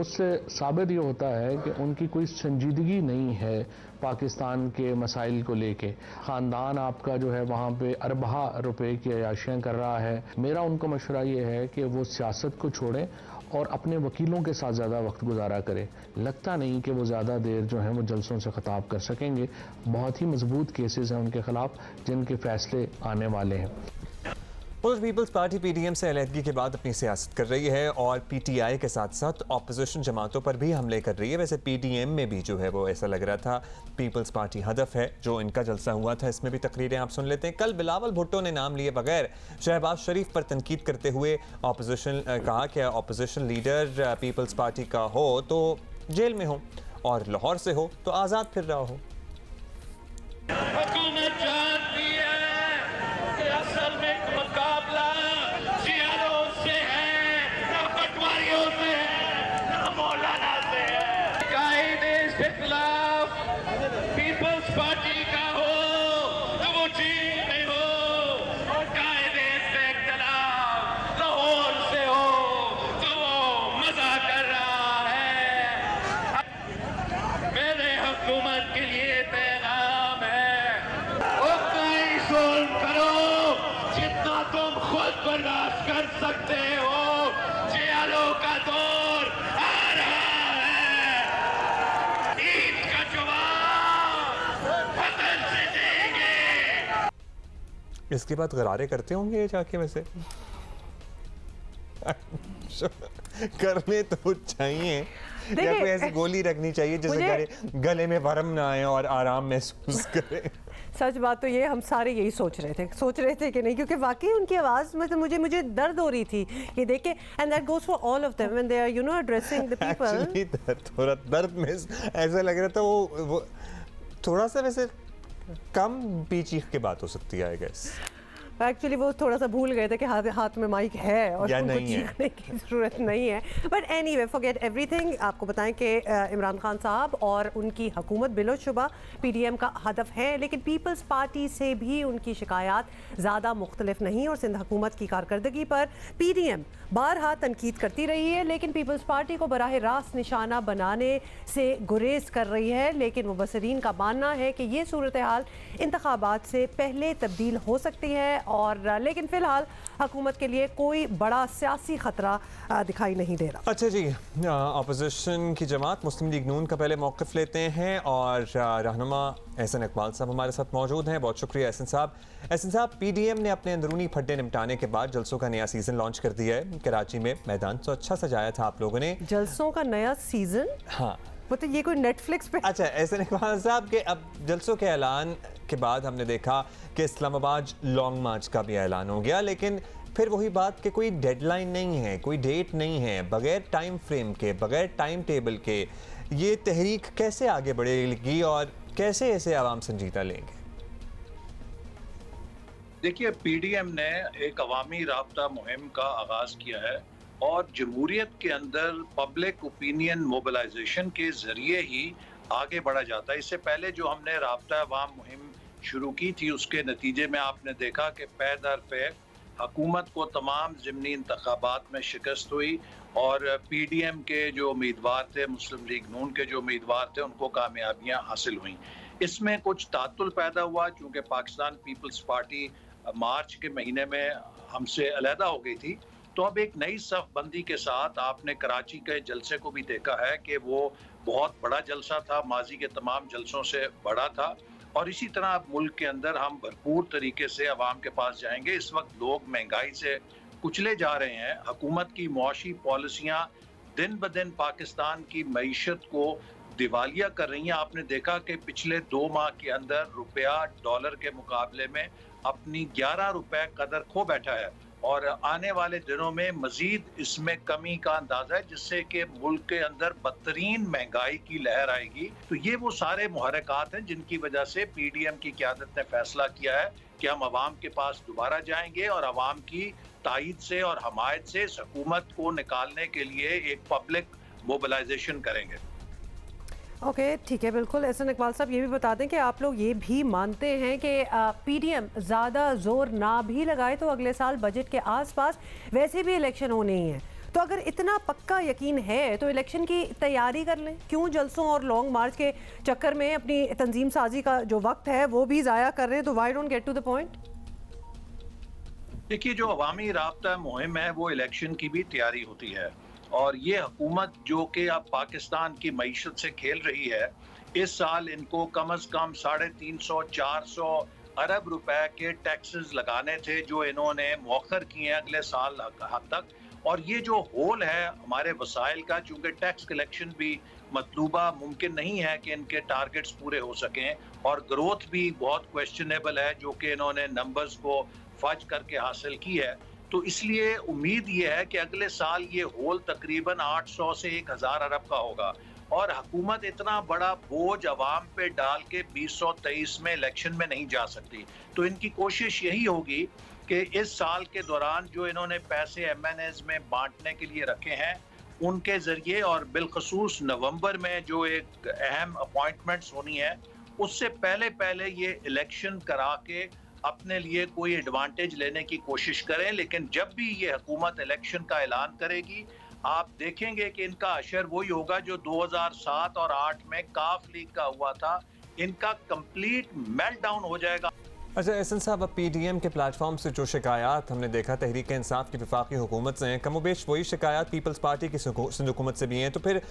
उससे साबित ये होता है कि उनकी कोई संजीदगी नहीं है पाकिस्तान के मसाइल को लेके। ख़ानदान आपका जो है वहाँ पे अरबा रुपए की अयाशियाँ कर रहा है। मेरा उनको मशवरा ये है कि वो सियासत को छोड़ें और अपने वकीलों के साथ ज़्यादा वक्त गुजारा करें। लगता नहीं कि वो ज़्यादा देर जो है वो जलसों से खिताब कर सकेंगे। बहुत ही मजबूत केसेस हैं उनके खिलाफ जिनके फैसले आने वाले हैं। उधर पीपल्स पार्टी पीडीएम से अलहदगी के बाद अपनी सियासत कर रही है और पीटीआई के साथ साथ ऑपोजिशन जमातों पर भी हमले कर रही है। वैसे पीडीएम में भी जो है वो ऐसा लग रहा था पीपल्स पार्टी हदफ है। जो इनका जलसा हुआ था इसमें भी तकरीरें आप सुन लेते हैं। कल बिलावल भुट्टो ने नाम लिए बगैर शहबाज शरीफ पर तनकीद करते हुए ऑपोजिशन कहा कि ऑपोजिशन लीडर पीपल्स पार्टी का हो तो जेल में हो और लाहौर से हो तो आज़ाद फिर रहा हो। इसके बाद गरारे करते होंगे जाके, वैसे करने तो चाहिए या कोई ऐसी गोली रखनी चाहिए जिससे गले में वरम ना आए और आराम महसूस करें। सच बात तो ये हम सारे यही सोच रहे थे कि नहीं, क्योंकि वाकई उनकी आवाज़ मतलब मुझे दर्द हो रही थी ये देख के। And that goes for all of them when they are you know addressing the people. थोड़ा दर्द में ऐसा लग रहा था वो थोड़ा सा वैसे कम भी चीख के बात हो सकती है आई गेस। एक्चुअली वो थोड़ा सा भूल गए थे कि हाथ में माइक है और उनको चीखने की ज़रूरत नहीं है। But anyway forget everything. आपको बताएं कि इमरान खान साहब और उनकी हुकूमत बिलाशुबा पीडीएम का हदफ है, लेकिन पीपल्स पार्टी से भी उनकी शिकायत ज़्यादा मुख्तलिफ नहीं और सिंध हुकूमत की कारकर्दगी पर पीडीएम बारहा तनकीद करती रही है, लेकिन पीपल्स पार्टी को बराह रास्त निशाना बनाने से गुरेज कर रही है। लेकिन मुबसरीन का मानना है कि ये सूरत हाल इंतखाबात से पहले तब्दील हो सकती है और लेकिन फिलहाल हुकूमत के लिए कोई बड़ा सियासी खतरा दिखाई नहीं दे रहा। अच्छा जी, अपोजिशन की जमात मुस्लिम लीग नून का पहले मौक़िफ़ लेते हैं और रहनुमा एहसन इकबाल साहब हमारे साथ मौजूद हैं। बहुत शुक्रिया एहसन साहब। एहसन साहब, पीडीएम ने अपने अंदरूनी फड्डे निपटाने के बाद जलसों का नया सीजन लॉन्च कर दिया है। कराची में मैदान तो अच्छा सजाया था आप लोगों ने। जलसों का नया सीजन? हाँ, तो ये कोई नेटफ्लिक्स पे? अच्छा, एहसन इकबाल साहब के अब जलसों के ऐलान के बाद हमने देखा कि इस्लामाबाद लॉन्ग मार्च का भी ऐलान हो गया, लेकिन फिर वही बात कि कोई डेडलाइन नहीं है, कोई डेट नहीं है, बगैर टाइम फ्रेम के, बगैर टाइम टेबल के ये तहरीक कैसे आगे बढ़ेगी और कैसे ऐसे आवाम संजीदा लेंगे? देखिए, पीडीएम ने एक अवामी राब्ता मुहिम का आगाज किया है और जमहूरियत के अंदर पब्लिक ओपिनियन मोबिलाइजेशन के जरिए ही आगे बढ़ा जाता है। इससे पहले जो हमने राब्ता अवाम मुहिम शुरू की थी उसके नतीजे में आपने देखा कि पै दर पे हुकूमत को तमाम ज़िमनी इंतखाबात में शिकस्त हुई और पीडीएम के जो उम्मीदवार थे, मुस्लिम लीग नून के जो उम्मीदवार थे, उनको कामयाबियाँ हासिल हुई। इसमें कुछ तातुल पैदा हुआ क्योंकि पाकिस्तान पीपल्स पार्टी मार्च के महीने में हमसे अलहदा हो गई थी। तो अब एक नई सफ़बंदी के साथ आपने कराची के जलसे को भी देखा है कि वो बहुत बड़ा जलसा था, माजी के तमाम जलसों से बड़ा था और इसी तरह मुल्क के अंदर हम भरपूर तरीके से अवाम के पास जाएंगे। इस वक्त लोग महंगाई से कुचले जा रहे हैं। हुकूमत की मुआशी पॉलिसियाँ दिन ब दिन पाकिस्तान की मईशत को दिवालिया कर रही हैं। आपने देखा कि पिछले 2 माह के अंदर रुपया डॉलर के मुकाबले में अपनी 11 रुपए कदर खो बैठा है और आने वाले दिनों में मजीद इसमें कमी का अंदाजा है, जिससे कि मुल्क के अंदर बदतरीन महंगाई की लहर आएगी। तो ये वो सारे मुहर्रिकात हैं जिनकी वजह से पीडीएम की क़यादत ने फैसला किया है कि हम अवाम के पास दोबारा जाएंगे और अवाम की तायद से और हमायत से इस हुकूमत को निकालने के लिए एक पब्लिक मोबिलाइजेशन करेंगे। ओके, ठीक है, बिल्कुल। एहसन इकबाल साहब, ये भी बता दें कि आप लोग ये भी मानते हैं कि पीडीएम ज़्यादा जोर ना भी लगाए तो अगले साल बजट के आसपास वैसे भी इलेक्शन होने ही हैं, तो अगर इतना पक्का यकीन है तो इलेक्शन की तैयारी कर लें। क्यों जलसों और लॉन्ग मार्च के चक्कर में अपनी तंजीम साजी का जो वक्त है वो भी ज़ाया कर रहे हैं? तो why don't get to the point? देखिए, जो अवामी राब्ता मुहिम है वो इलेक्शन की भी तैयारी होती है और ये हुकूमत जो कि अब पाकिस्तान की मईशत से खेल रही है, इस साल इनको कम अज़ कम 350-400 अरब रुपए के टैक्सेस लगाने थे जो इन्होंने मौखर किए हैं अगले साल हद तक। और ये जो होल है हमारे वसाइल का, चूँकि टैक्स कलेक्शन भी मतलूबा मुमकिन नहीं है कि इनके टारगेट्स पूरे हो सकें और ग्रोथ भी बहुत क्वेश्चनेबल है जो कि इन्होंने नंबर्स को फज करके हासिल की है। तो इसलिए उम्मीद ये है कि अगले साल ये होल तकरीबन 800 से 1000 अरब का होगा और हुकूमत इतना बड़ा बोझ अवाम पे डाल के 2023 में इलेक्शन में नहीं जा सकती। तो इनकी कोशिश यही होगी कि इस साल के दौरान जो इन्होंने पैसे MNAs में बांटने के लिए रखे हैं उनके ज़रिए और बिलखसूस नवंबर में जो एक अहम अपॉइंटमेंट्स होनी है उससे पहले ये इलेक्शन करा के अपने लिए कोई एडवांटेज लेने की कोशिश करें। लेकिन जब भी ये हुकूमत इलेक्शन का ऐलान करेगी आप देखेंगे कि इनका अशर वही होगा जो 2007 और 8 में काफ लीग का हुआ था। इनका कंप्लीट मेल्टडाउन हो जाएगा। अच्छा एहसन साहब, अब पीडीएम के प्लेटफॉर्म से जो शिकायत हमने देखा तहरीक इंसाफ की वफाकी हुकूमत से हैं, कमोबेश वही शिकायत पीपल्स पार्टी की सिंध हुकूमत से भी हैं। तो फिर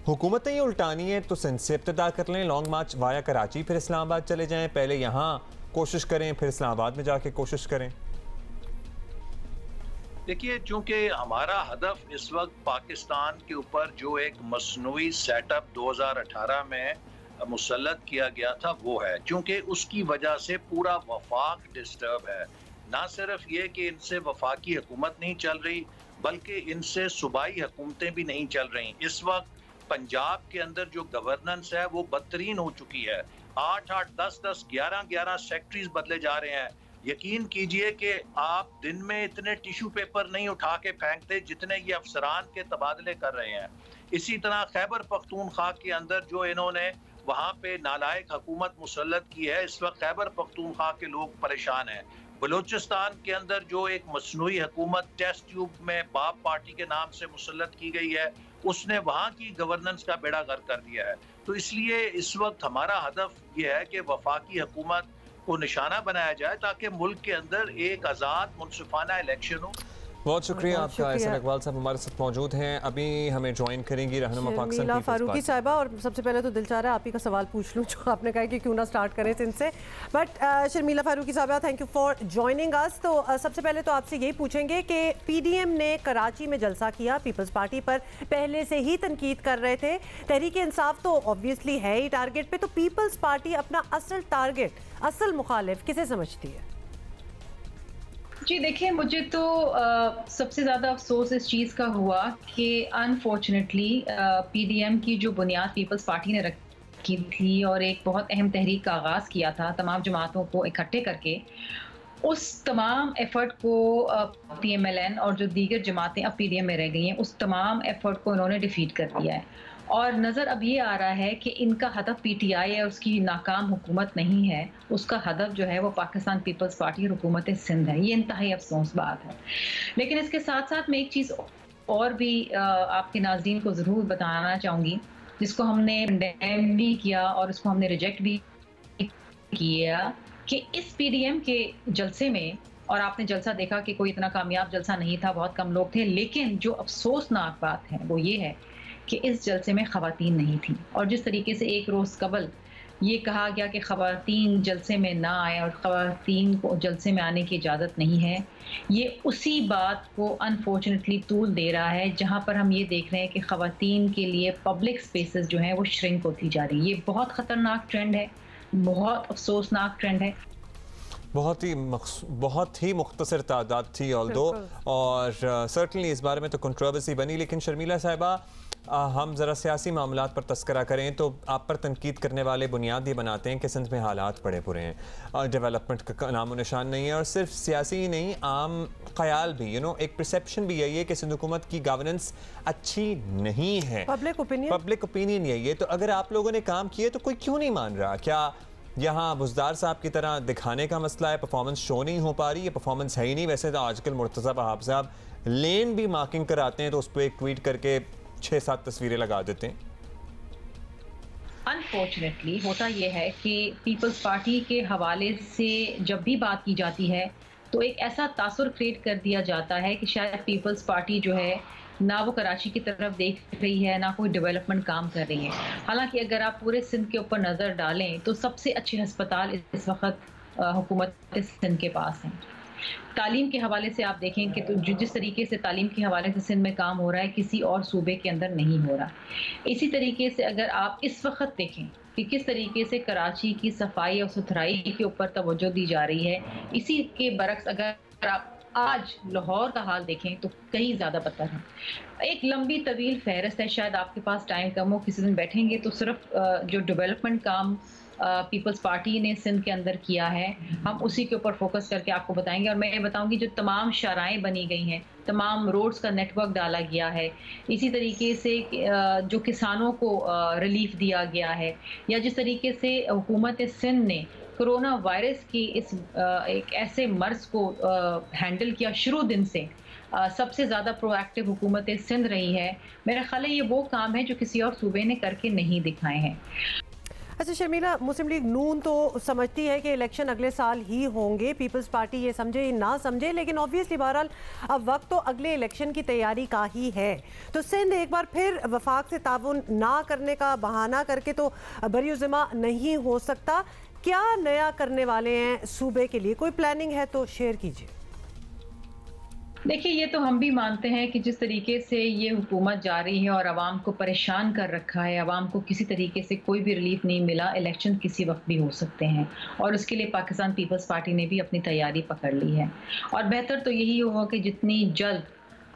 हुकूमत ही उल्टानी है तो सिंध से इब्तिदा कर लें, लॉन्ग मार्च वाया कराची, फिर इस्लामाबाद चले जाएँ, पहले यहाँ कोशिश करें फिर इस्लामाबाद में जाके कोशिश करें। देखिए, चूंकि हमारा हदफ इस वक्त पाकिस्तान के ऊपर जो एक मसनूई सेटअप 2018 में मुसल्लत किया गया था वो है, चूंकि उसकी वजह से पूरा वफाक डिस्टर्ब है। ना सिर्फ ये कि इनसे वफाकी हुकूमत नहीं चल रही बल्कि इनसे सूबाई हुकूमतें भी नहीं चल रही। इस वक्त पंजाब के अंदर जो गवर्नेंस है वो बदतरीन हो चुकी है। 8-8, 10-10, 11-11 सेक्रेटरीज बदले जा रहे हैं। यकीन कीजिए कि आप दिन में इतने टिश्यू पेपर नहीं उठा के फेंकते जितने ये अफसरान के तबादले कर रहे हैं। इसी तरह खैबर पख्तूनख्वा के अंदर जो इन्होंने वहाँ पे नालायक हुकूमत मुसल्लत की है, इस वक्त खैबर पख्तूनख्वा के लोग परेशान हैं। बलूचिस्तान के अंदर जो एक मसनूई हुकूमत टेस्ट ट्यूब में बाप पार्टी के नाम से मुसल्लत की गई है, उसने वहाँ की गवर्नेंस का बेड़ा गर्क कर दिया है। तो इसलिए इस वक्त हमारा हदफ ये है कि वफाकी हुकूमत को निशाना बनाया जाए ताकि मुल्क के अंदर एक आज़ाद मुनसिफाना इलेक्शन हो। बहुत शुक्रिया आपका। एहसन इकबाल साहब हमारे साथ मौजूद हैं, अभी हमें ज्वाइन करेंगी रहनुमा पाकिस्तान फारूकी साहिबा। और सबसे पहले तो दिल चाह रहा है आप ही का सवाल पूछ लूँ जो आपने कहा कि क्यों ना स्टार्ट करें इनसे, बट शर्मिला फारूकी साहिबा, thank you for joining us. तो सबसे पहले तो आपसे यही पूछेंगे कि पीडीएम ने कराची में जलसा किया, पीपल्स पार्टी पर पहले से ही तनकीद कर रहे थे, तहरीक इंसाफ तो ऑब्वियसली है ही टारगेट पे, तो पीपल्स पार्टी अपना असल टारगेट, असल मुखालिफ किसे समझती है? जी देखिए, मुझे तो सबसे ज़्यादा अफसोस इस चीज़ का हुआ कि अनफॉर्चुनेटली पीडीएम की जो बुनियाद पीपल्स पार्टी ने रखी थी और एक बहुत अहम तहरीक का आगाज़ किया था तमाम जमातों को इकट्ठे करके, उस तमाम एफ़र्ट को PMLN और जो दीगर जमातें अब पीडीएम में रह गई हैं उस तमाम एफ़र्ट को इन्होंने डिफीट कर दिया है। और नज़र अब ये आ रहा है कि इनका हदफ PTI है, उसकी नाकाम हुकूमत नहीं है, उसका हदफ जो है वो पाकिस्तान पीपल्स पार्टी और हुकूमत सिंध है। ये इंतहाई अफसोस बात है। लेकिन इसके साथ साथ मैं एक चीज़ और भी आपके नाज़रीन को ज़रूर बताना चाहूँगी जिसको हमने कंडेम भी किया और उसको हमने रिजेक्ट भी किया कि इस पीडीएम के जलसे में, और आपने जलसा देखा कि कोई इतना कामयाब जलसा नहीं था, बहुत कम लोग थे, लेकिन जो अफसोसनाक बात है वो ये है कि इस जलसे में ख़वातीन नहीं थी। और जिस तरीके से एक रोज़ कबल ये कहा गया कि ख़वातीन जलसे में ना आए और ख़वातीन को जलसे में आने की इजाज़त नहीं है, ये उसी बात को अनफॉर्चुनेटली तूल दे रहा है जहाँ पर हम ये देख रहे हैं कि ख़वातीन के लिए पब्लिक स्पेसेस जो हैं वो श्रिंक होती जा रही है। ये बहुत ख़तरनाक ट्रेंड है, बहुत अफसोसनाक ट्रेंड है। बहुत ही मुख्तसर तादाद थी ऑल दो, और सर्टनली इस बारे में तो कंट्रोवर्सी बनी। लेकिन शर्मिला साहिबा, हम ज़रा सियासी मामलात पर तस्करा करें तो आप पर तनकीद करने वाले बुनियाद ये बनाते हैं कि सिंध में हालात पड़े बुरे हैं और डेवलपमेंट का नामो निशान नहीं है, और सिर्फ सियासी ही नहीं, आम ख्याल भी, एक परसेप्शन भी यही है कि सिंध हुकूमत की गवर्नेंस अच्छी नहीं है, पब्लिक ओपिनियन यही है। तो अगर आप लोगों ने काम किए तो कोई क्यों नहीं मान रहा? क्या यहाँ बुज़दार साहब की तरह दिखाने का मसला है, परफॉर्मेंस शो नहीं हो पा रही? ये परफॉर्मेंस है ही नहीं। वैसे तो आजकल मुर्तज़ा बहाब साहब लेन भी मार्किंग कराते हैं तो उस पर एक ट्वीट करके 6-7 तस्वीरें लगा देते हैं। अनफॉर्चुनेटली होता यह है कि पीपल्स पार्टी के हवाले से जब भी बात की जाती है तो एक ऐसा तासुर क्रिएट कर दिया जाता है कि शायद पीपल्स पार्टी जो है ना वो कराची की तरफ देख रही है, ना कोई डेवलपमेंट काम कर रही है। हालांकि अगर आप पूरे सिंध के ऊपर नज़र डालें तो सबसे अच्छे अस्पताल इस वक्त हुकूमत सिंध के पास हैं। तालीम के हवाले से आप देखें कि तो जिस तरीके से तालीम के हवाले से सिंध में काम हो रहा है किसी और सूबे के अंदर नहीं हो रहा। इसी तरीके से अगर आप इस वक्त देखें कि किस तरीके से कराची की सफाई और सुथराई के ऊपर तवज्जो दी जा रही है, इसी के बरक्स अगर आप आज लाहौर का हाल देखें तो कहीं ज़्यादा बदतर है। एक लंबी तवील फहरिस्त है, शायद आपके पास टाइम कम हो, किसी दिन बैठेंगे तो सिर्फ जो डेवलपमेंट काम पीपल्स पार्टी ने सिंध के अंदर किया है हम उसी के ऊपर फोकस करके आपको बताएंगे। और मैं ये बताऊंगी जो तमाम शाराएं बनी गई हैं, तमाम रोड्स का नेटवर्क डाला गया है, इसी तरीके से जो किसानों को रिलीफ दिया गया है, या जिस तरीके से हुकूमत सिंध ने कोरोना वायरस की इस एक ऐसे मर्ज को हैंडल किया शुरू दिन से, सबसे ज़्यादा प्रोएक्टिव हुकूमत सिंध रही है। मेरा ख्याल है ये वो काम है जो किसी और सूबे ने करके नहीं दिखाए हैं। अच्छा शर्मिला, मुस्लिम लीग नून तो समझती है कि इलेक्शन अगले साल ही होंगे, पीपल्स पार्टी ये समझे ना समझे, लेकिन ऑब्वियसली बहरहाल अब वक्त तो अगले इलेक्शन की तैयारी का ही है। तो सिंध एक बार फिर वफाक से ताउन ना करने का बहाना करके तो बरियुज़िम्मा नहीं हो सकता। क्या नया करने वाले हैं सूबे के लिए? कोई प्लानिंग है तो शेयर कीजिए। देखिए, ये तो हम भी मानते हैं कि जिस तरीके से ये हुकूमत जा रही है और आवाम को परेशान कर रखा है, आवाम को किसी तरीके से कोई भी रिलीफ नहीं मिला, इलेक्शन किसी वक्त भी हो सकते हैं और उसके लिए पाकिस्तान पीपल्स पार्टी ने भी अपनी तैयारी पकड़ ली है। और बेहतर तो यही होगा कि जितनी जल्द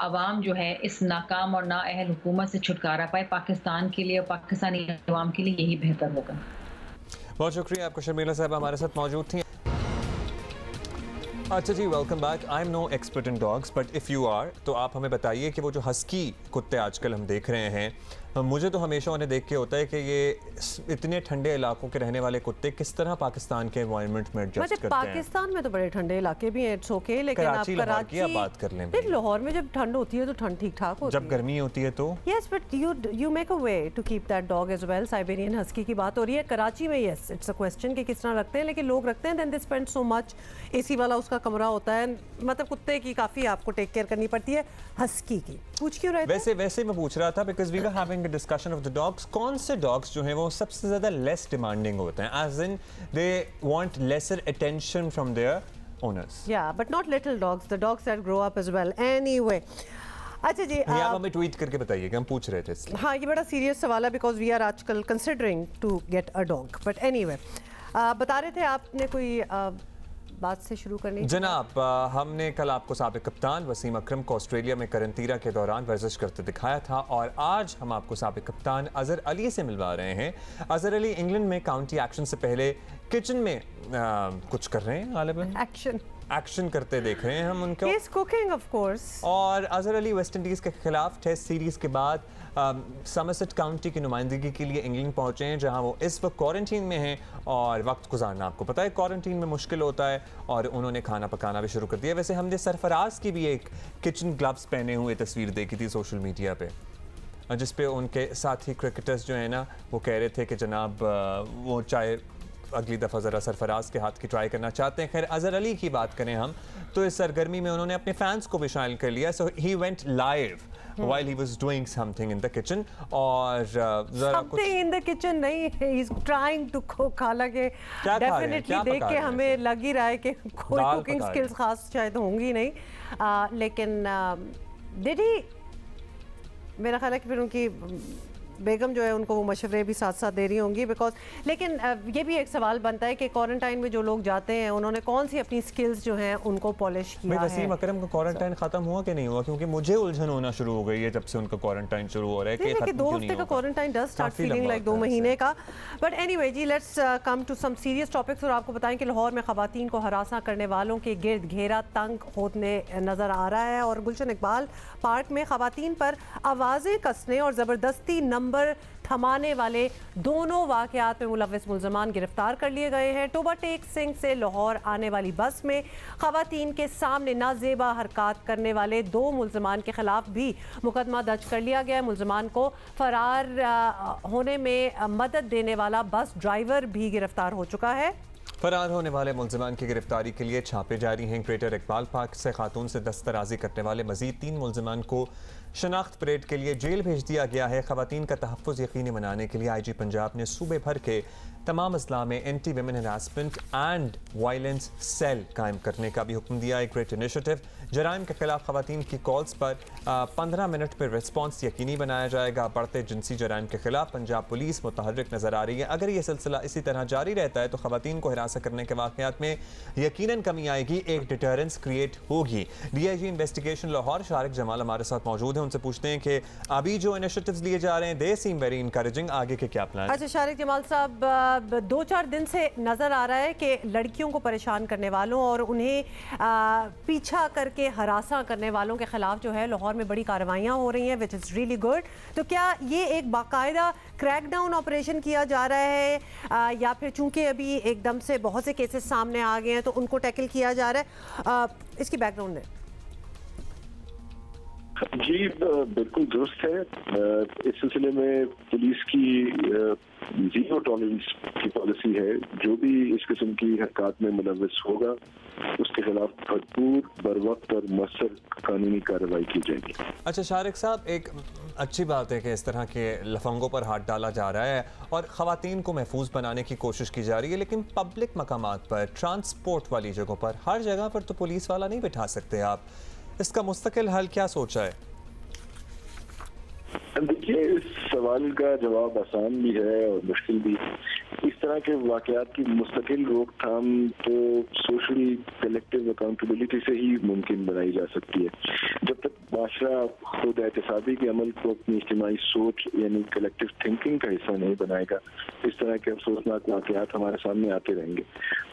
आवाम जो है इस नाकाम और नाअहल हुकूमत से छुटकारा पाए, पाकिस्तान के लिए और पाकिस्तानी आवाम के लिए यही बेहतर होगा। बहुत शुक्रिया आपको शर्मिला साहब हमारे साथ मौजूद थी। अच्छा जी, welcome back. I am no expert in dogs but if you are तो आप हमें बताइए कि वो जो हस्की कुत्ते आजकल हम देख रहे हैं, मुझे तो हमेशा उन्हें देख के होता है कि ये इतने ठंडे इलाकों के रहने वाले कुत्ते किस तरह पाकिस्तान के एनवायरनमेंट में एडजस्ट करते हैं। पाकिस्तान में तो बड़े ठंडे इलाके भी हैं, इट्स ओके, लेकिन आप कराची की बात कर लें, लाहौर में जब ठंड होती है तो ठंड ठीक ठाक होती है, जब गर्मी होती है तो yes, but you make a way to keep that dog as well. Siberian husky की बात हो रही है कराची में, यस इट्स अ क्वेश्चन कि किस तरह रखते हैं, लेकिन लोग रखते हैं, then they spend so much, AC वाला उसका कमरा होता है, मतलब कुत्ते की काफ़ी आपको टेक केयर करनी पड़ती है। हस्की की पूछ क्यों रहे थे? वैसे मैं पूछ रहा था because we were having a discussion of the dogs. कौन से डॉग्स जो हैं वो सबसे ज़्यादा लेस डिमांडिंग होते हैं, as in they want lesser attention from their owners? या but not little dogs, the dogs that grow up as well. Anyway, अच्छा जी, आप हमें ट्वीट करके बताइए कि हम पूछ रहे थे इसलिए। हाँ, ये बड़ा सीरियस सवाल है बिकॉज वी आर आजकल considering to get a dog, but anyway बता रहे थे आपने कोई बात से शुरू करनी। जनाब, हमने कल आपको साबिक कप्तान वसीम अकरम को ऑस्ट्रेलिया में करंतीरा के दौरान वर्जिश करते दिखाया था और आज हम आपको साबिक कप्तान अजहर अली से मिलवा रहे हैं। अजहर अली इंग्लैंड में काउंटी एक्शन से पहले किचन में कुछ कर रहे हैं, गालिबन एक्शन करते देख रहे हैं हम उनको। He's cooking, of course. और अजहर अली वेस्ट इंडीज़ के खिलाफ टेस्ट सीरीज़ के बाद समरसेट काउंटी की नुमाइंदगी के लिए इंग्लैंड पहुंचे हैं, जहां वो इस वक्त क्वारंटीन में हैं और वक्त गुजारना आपको पता है क्वारंटीन में मुश्किल होता है, और उन्होंने खाना पकाना भी शुरू कर दिया। वैसे हमने सरफराज की भी एक किचन ग्लव्स पहने हुए तस्वीर देखी थी सोशल मीडिया पे, जिस पे उनके साथी क्रिकेटर्स जो है ना वो कह रहे थे कि जनाब वो चाहे अगली दफ़ा ज़रा सरफराज के हाथ की ट्राई करना चाहते हैं। खैर अज़हर अली की बात करें हम तो इस सरगर्मी में उन्होंने अपने फैंस को भी शामिल कर लिया। So he went live while he was doing something in the kitchen और something in the kitchen नहीं, he is trying to cook। हालांकि डेफिनेटली देख के हमें लग ही रहा है कि कोई कुकिंग स्किल्स खास शायद होंगी नहीं, लेकिन did he, मेरा ख्याल है कि फिर उनकी बेगम जो है उनको वो मशवरे भी साथ साथ दे रही होंगी बिकॉज, लेकिन ये भी एक सवाल बनता है कि क्वारंटाइन में जो लोग जाते हैं उन्होंने कौन सी अपनी स्किल्स जो हैं उनको पॉलिश किया है। वसीम अकरम का क्वारंटाइन खत्म हुआ कि नहीं हुआ? क्योंकि मुझे उलझन होना शुरू हो गई है जब से उनका क्वारंटाइन शुरू हो रहा है कि 2 हफ्ते का quarantine does start feeling like 2 महीने का। बट एनीवे जी, let's come to some serious topics. और आपको बताएं कि लाहौर में खवातीन को हरासा करने वालों के गिर्द घेरा तंग होने नजर आ रहा है और गुलशन इकबाल पार्क में खवातीन पर आवाज़ें कसने और ज़बरदस्ती नंबर थमाने वाले दोनों वाक़यात में मुलव्विस मुल्ज़मान गिरफ्तार कर लिए गए हैं। टोबा टेक सिंह से लाहौर आने वाली बस में खवातीन के सामने नाजेबा हरकत करने वाले 2 मुल्ज़मान के खिलाफ भी मुकदमा दर्ज कर लिया गया है। मुल्ज़मान को फरार होने में मदद देने वाला बस ड्राइवर भी गिरफ्तार हो चुका है। फरार होने वाले मुल्ज़मान की गिरफ्तारी के लिए छापे जारी हैं। ग्रेटर इकबाल पार्क से खातून से दस्तराजी करने वाले मजीद 3 मुल्ज़मान को शनाख्त परेड के लिए जेल भेज दिया गया है। खवातीन का तहफ़्फ़ुज़ यकीनी बनाने के लिए IG पंजाब ने सूबे भर के तमाम अजला में anti women harassment and violence cell कायम करने का भी हुक्म दिया है। ग्रेट इनिशिएटिव जराइम के खिलाफ खवातीन की कॉल्स पर 15 मिनट पर रिस्पॉन्स यकीनी बनाया जाएगा। बढ़ते जिनसी जराइम के खिलाफ पंजाब पुलिस मुतहर्रिक नजर आ रही है। अगर ये सिलसिला इसी तरह जारी रहता है तो खवातीन को हिरासत करने के वाक़यात में यकीनन कमी आएगी, एक डिटरेंस क्रिएट होगी। DIG इन्वेस्टिगेशन लाहौर शारिक जमाल हमारे साथ मौजूद हैं, उनसे पूछते हैं कि अभी जो इनिशिएटिव्स लिए जा रहे हैं दे सीम वेरी इनकरेजिंग, आगे के क्या प्लान? अच्छा शारिक जमाल साहब, 2-4 दिन से नज़र आ रहा है कि लड़कियों को परेशान करने वालों और उन्हें पीछा करके हरासा करने वालों के खिलाफ जो है लाहौर में बड़ी कार्रवाइयाँ हो रही हैं, विच इज़ रियली गुड। तो क्या ये एक बाकायदा क्रैकडाउन ऑपरेशन किया जा रहा है या फिर चूंकि अभी एकदम से बहुत से केसेस सामने आ गए हैं तो उनको टैकल किया जा रहा है? इसकी बैकग्राउंड है जी, बिल्कुल दुरुस्त है। इस सिलसिले में पुलिस की जीरो टॉलरेंस की पॉलिसी है। जो भी इस किस्म की हरकत में मुलव्विस होगा उसके खिलाफ भरपूर बर वक्त और मौसर कानूनी कार्रवाई की जाएगी। अच्छा शारिक साहब, एक अच्छी बात है कि इस तरह के लफंगों पर हाथ डाला जा रहा है और ख़वातीन को महफूज बनाने की कोशिश की जा रही है, लेकिन पब्लिक मकामात पर, ट्रांसपोर्ट वाली जगहों पर, हर जगह पर तो पुलिस वाला नहीं बिठा सकते आप। इसका मुस्तकिल हल क्या सोचा है? देखिए, इस सवाल का जवाब आसान भी है और मुश्किल भी। इस तरह के वाकयात की मुस्तकिल रोकथाम तो सोशल कलेक्टिव अकाउंटेबिलिटी से ही मुमकिन बनाई जा सकती है। जब तक माशरा खुद एहतसाबी के अमल को अपनी इज्तिमाई सोच यानी कलेक्टिव थिंकिंग का हिस्सा नहीं बनाएगा, इस तरह के अफसोसनाक वाकयात हमारे सामने आते रहेंगे।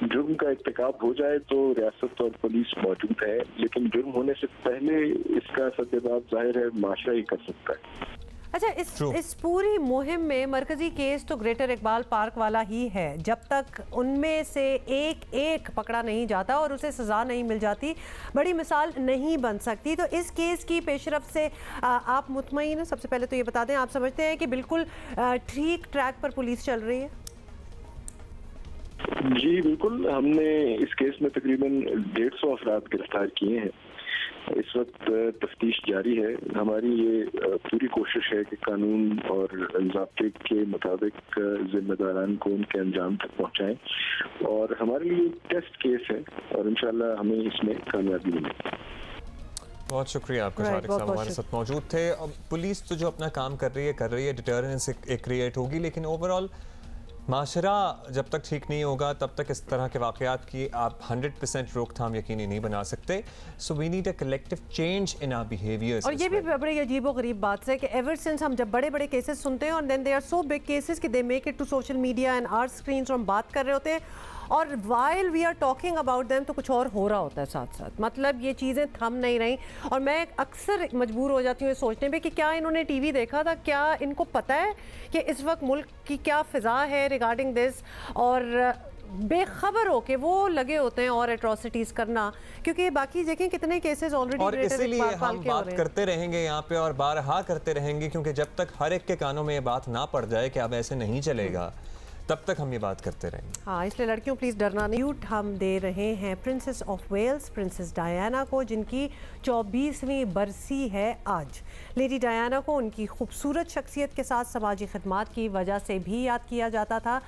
जुर्म का इर्तिकाब हो जाए तो रियासत और पुलिस मौजूद है, लेकिन जुर्म होने से पहले इसका सद्देबाब जाहिर है माशरा ही कर सकता है। अच्छा, इस पूरी मुहिम में मरकजी केस तो ग्रेटर इकबाल पार्क वाला ही है। जब तक उनमें से एक पकड़ा नहीं जाता और उसे सज़ा नहीं मिल जाती, बड़ी मिसाल नहीं बन सकती। तो इस केस की पेशरफ से आप मुतमईन हैं? सबसे पहले तो ये बता दें, आप समझते हैं कि बिल्कुल ठीक ट्रैक पर पुलिस चल रही है? जी बिल्कुल, हमने इस केस में तकरीबन 150 अफराद गिरफ्तार किए हैं। इस वक्त तफ्तीश जारी है। हमारी ये पूरी कोशिश है कि कानून और ज़ाब्ते के मुताबिक जिम्मेदारान को उनके अंजाम तक पहुंचाएं और हमारे लिए टेस्ट केस है और इंशाल्लाह हमें इसमें कामयाबी मिलेगी। बहुत शुक्रिया आपका शारिक साहब हमारे साथ मौजूद थे। पुलिस तो जो अपना काम कर रही है, डिटरेंस एक क्रिएट होगी, लेकिन ओवरऑल माशरा जब तक ठीक नहीं होगा तब तक इस तरह के वाक़यात की आप 100% रोकथाम यकीनी नहीं बना सकते। So we need a collective change in our behaviours. और ये भी बड़ी अजीबो गरीब बात है कि एवर सिंस हम जब बड़े बड़े केसेस सुनते हैं और then they are so big cases कि they make it to social media and our screens, और हम बात कर रहे होते हैं और while we are talking about them तो कुछ और हो रहा होता है साथ साथ। मतलब ये चीज़ें थम नहीं रही और मैं अक्सर मजबूर हो जाती हूँ सोचने पे कि क्या इन्होंने टीवी देखा था, क्या इनको पता है कि इस वक्त मुल्क की क्या फ़िज़ा है रिगार्डिंग दिस, और बेखबर हो के वो लगे होते हैं और एट्रोसिटीज़ करना, क्योंकि बाकी देखें कितने केसेस ऑलरेडी। और इसीलिए हम बात करते रहेंगे यहाँ पे और बारहा करते रहेंगे, क्योंकि जब तक हर एक के कानों में ये बात ना पड़ जाए कि अब ऐसे नहीं चलेगा तब तक हम ये बात करते रहेंगे। हाँ, इसलिए लड़कियों प्लीज़ डरना नहीं। हम दे रहे हैं princess of Wales, princess Diana को, जिनकी 24वीं बरसी है आज। लेडी डायना को उनकी खूबसूरत शख्सियत के साथ समाजी खिदमात की वजह से भी याद किया जाता था,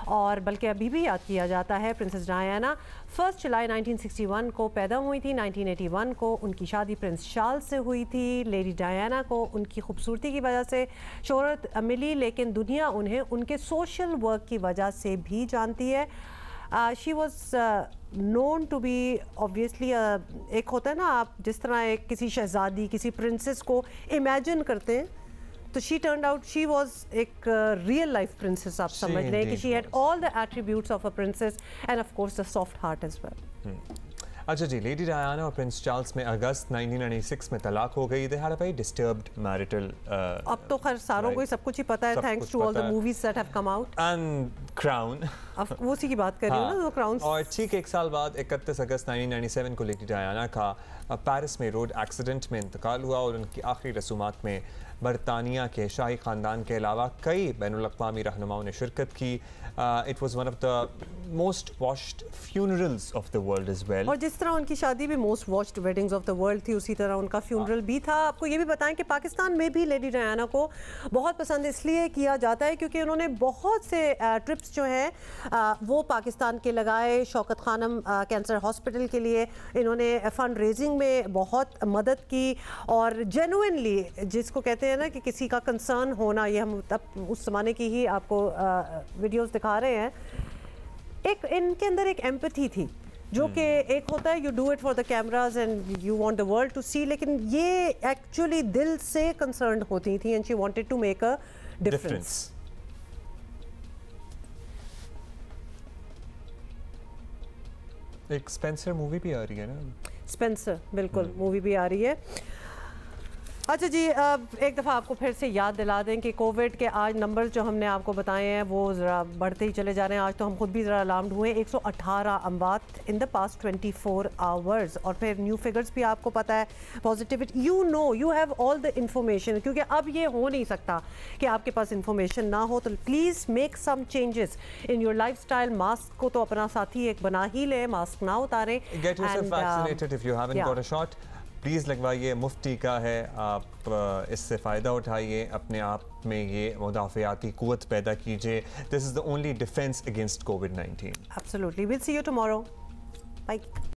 और बल्कि अभी भी याद किया जाता है। प्रिंसेस डायना 1 जुलाई 1961 को पैदा हुई थी। 1981 को उनकी शादी प्रिंस चार्ल्स से हुई थी। लेडी डायना को उनकी खूबसूरती की वजह से शोहरत मिली, लेकिन दुनिया उन्हें उनके सोशल वर्क की वजह से भी जानती है। She was known to be obviously, एक होता है ना, आप जिस तरह एक किसी शहजादी, किसी प्रिंसेस को इमेजिन करते हैं, तो she turned out she was एक रियल लाइफ प्रिंसेस। आप समझ रहे हैं कि she had all the attributes of a princess and of course the soft heart as well. अच्छा जी, लेडी डायना और प्रिंस चार्ल्स में अगस्त 1996 में तलाक हो गई। They had a very disturbed marital. अब तो खैर सारों को सब कुछ ही पता है, thanks to all the movies that have come out. And Crown, अब वो उसी की बात कर रही हूं ना, वो क्राउन। और ठीक एक साल बाद 31 अगस्त 1997 को लेडी डायना का पेरिस में रोड एक्सीडेंट में इंतकाल हुआ, और उनकी आखिरी रसूमात में बरतानिया के शाही ख़ानदान के अलावा कई बैनुल-अक़वामी रहनुमाओं ने शिरकत की। It was one of the most watched funerals of the world as well. और जिस तरह उनकी शादी भी most watched weddings of the world थी, उसी तरह उनका फ्यूनरल भी था। आपको ये भी बताएं कि पाकिस्तान में भी लेडी डायना को बहुत पसंद इसलिए किया जाता है क्योंकि उन्होंने बहुत से ट्रिप्स जो हैं वो पाकिस्तान के लगाए। शौकत खानम कैंसर हॉस्पिटल के लिए इन्होंने फंड रेजिंग में बहुत मदद की, और जेन्युइनली जिसको कहते हैं ना कि किसी का कंसर्न होना, ये हम तब उस ज़माने की ही आपको वीडियोस दिखा रहे हैं। एक इनके अंदर एक एम्पैथी थी, जो कि एक होता है you do it for the cameras and you want the world to see, लेकिन ये एक्चुअली दिल से कंसर्न्ड होती थी and she wanted to make a difference. एक स्पेंसर मूवी भी आ रही है ना? स्पेंसर, बिल्कुल, मूवी भी आ रही है। अच्छा जी, एक दफ़ा आपको फिर से याद दिला दें कि कोविड के आज नंबर जो हमने आपको बताए हैं वो ज़रा बढ़ते ही चले जा रहे हैं। आज तो हम खुद भी ज़रा अलार्म्ड हुए, 118 अमवात इन द पास्ट 24 आवर्स, और फिर न्यू फिगर्स भी आपको पता है। Positivity, you have all the information, क्योंकि अब ये हो नहीं सकता कि आपके पास इंफॉर्मेशन ना हो। तो please make some changes in your life style. Mask को तो अपना साथी एक बना ही ले, मास्क ना उतारें। Get yourself vaccinated if you haven't got a shot. Please लगवाइए, मुफ्ती का है, आप इससे फ़ायदा उठाइए, अपने आप में ये मुदाफ़ियाती क़ुव्वत पैदा कीजिए। This is the only defence against कोविड-19। Absolutely. Will see you tomorrow. Bye.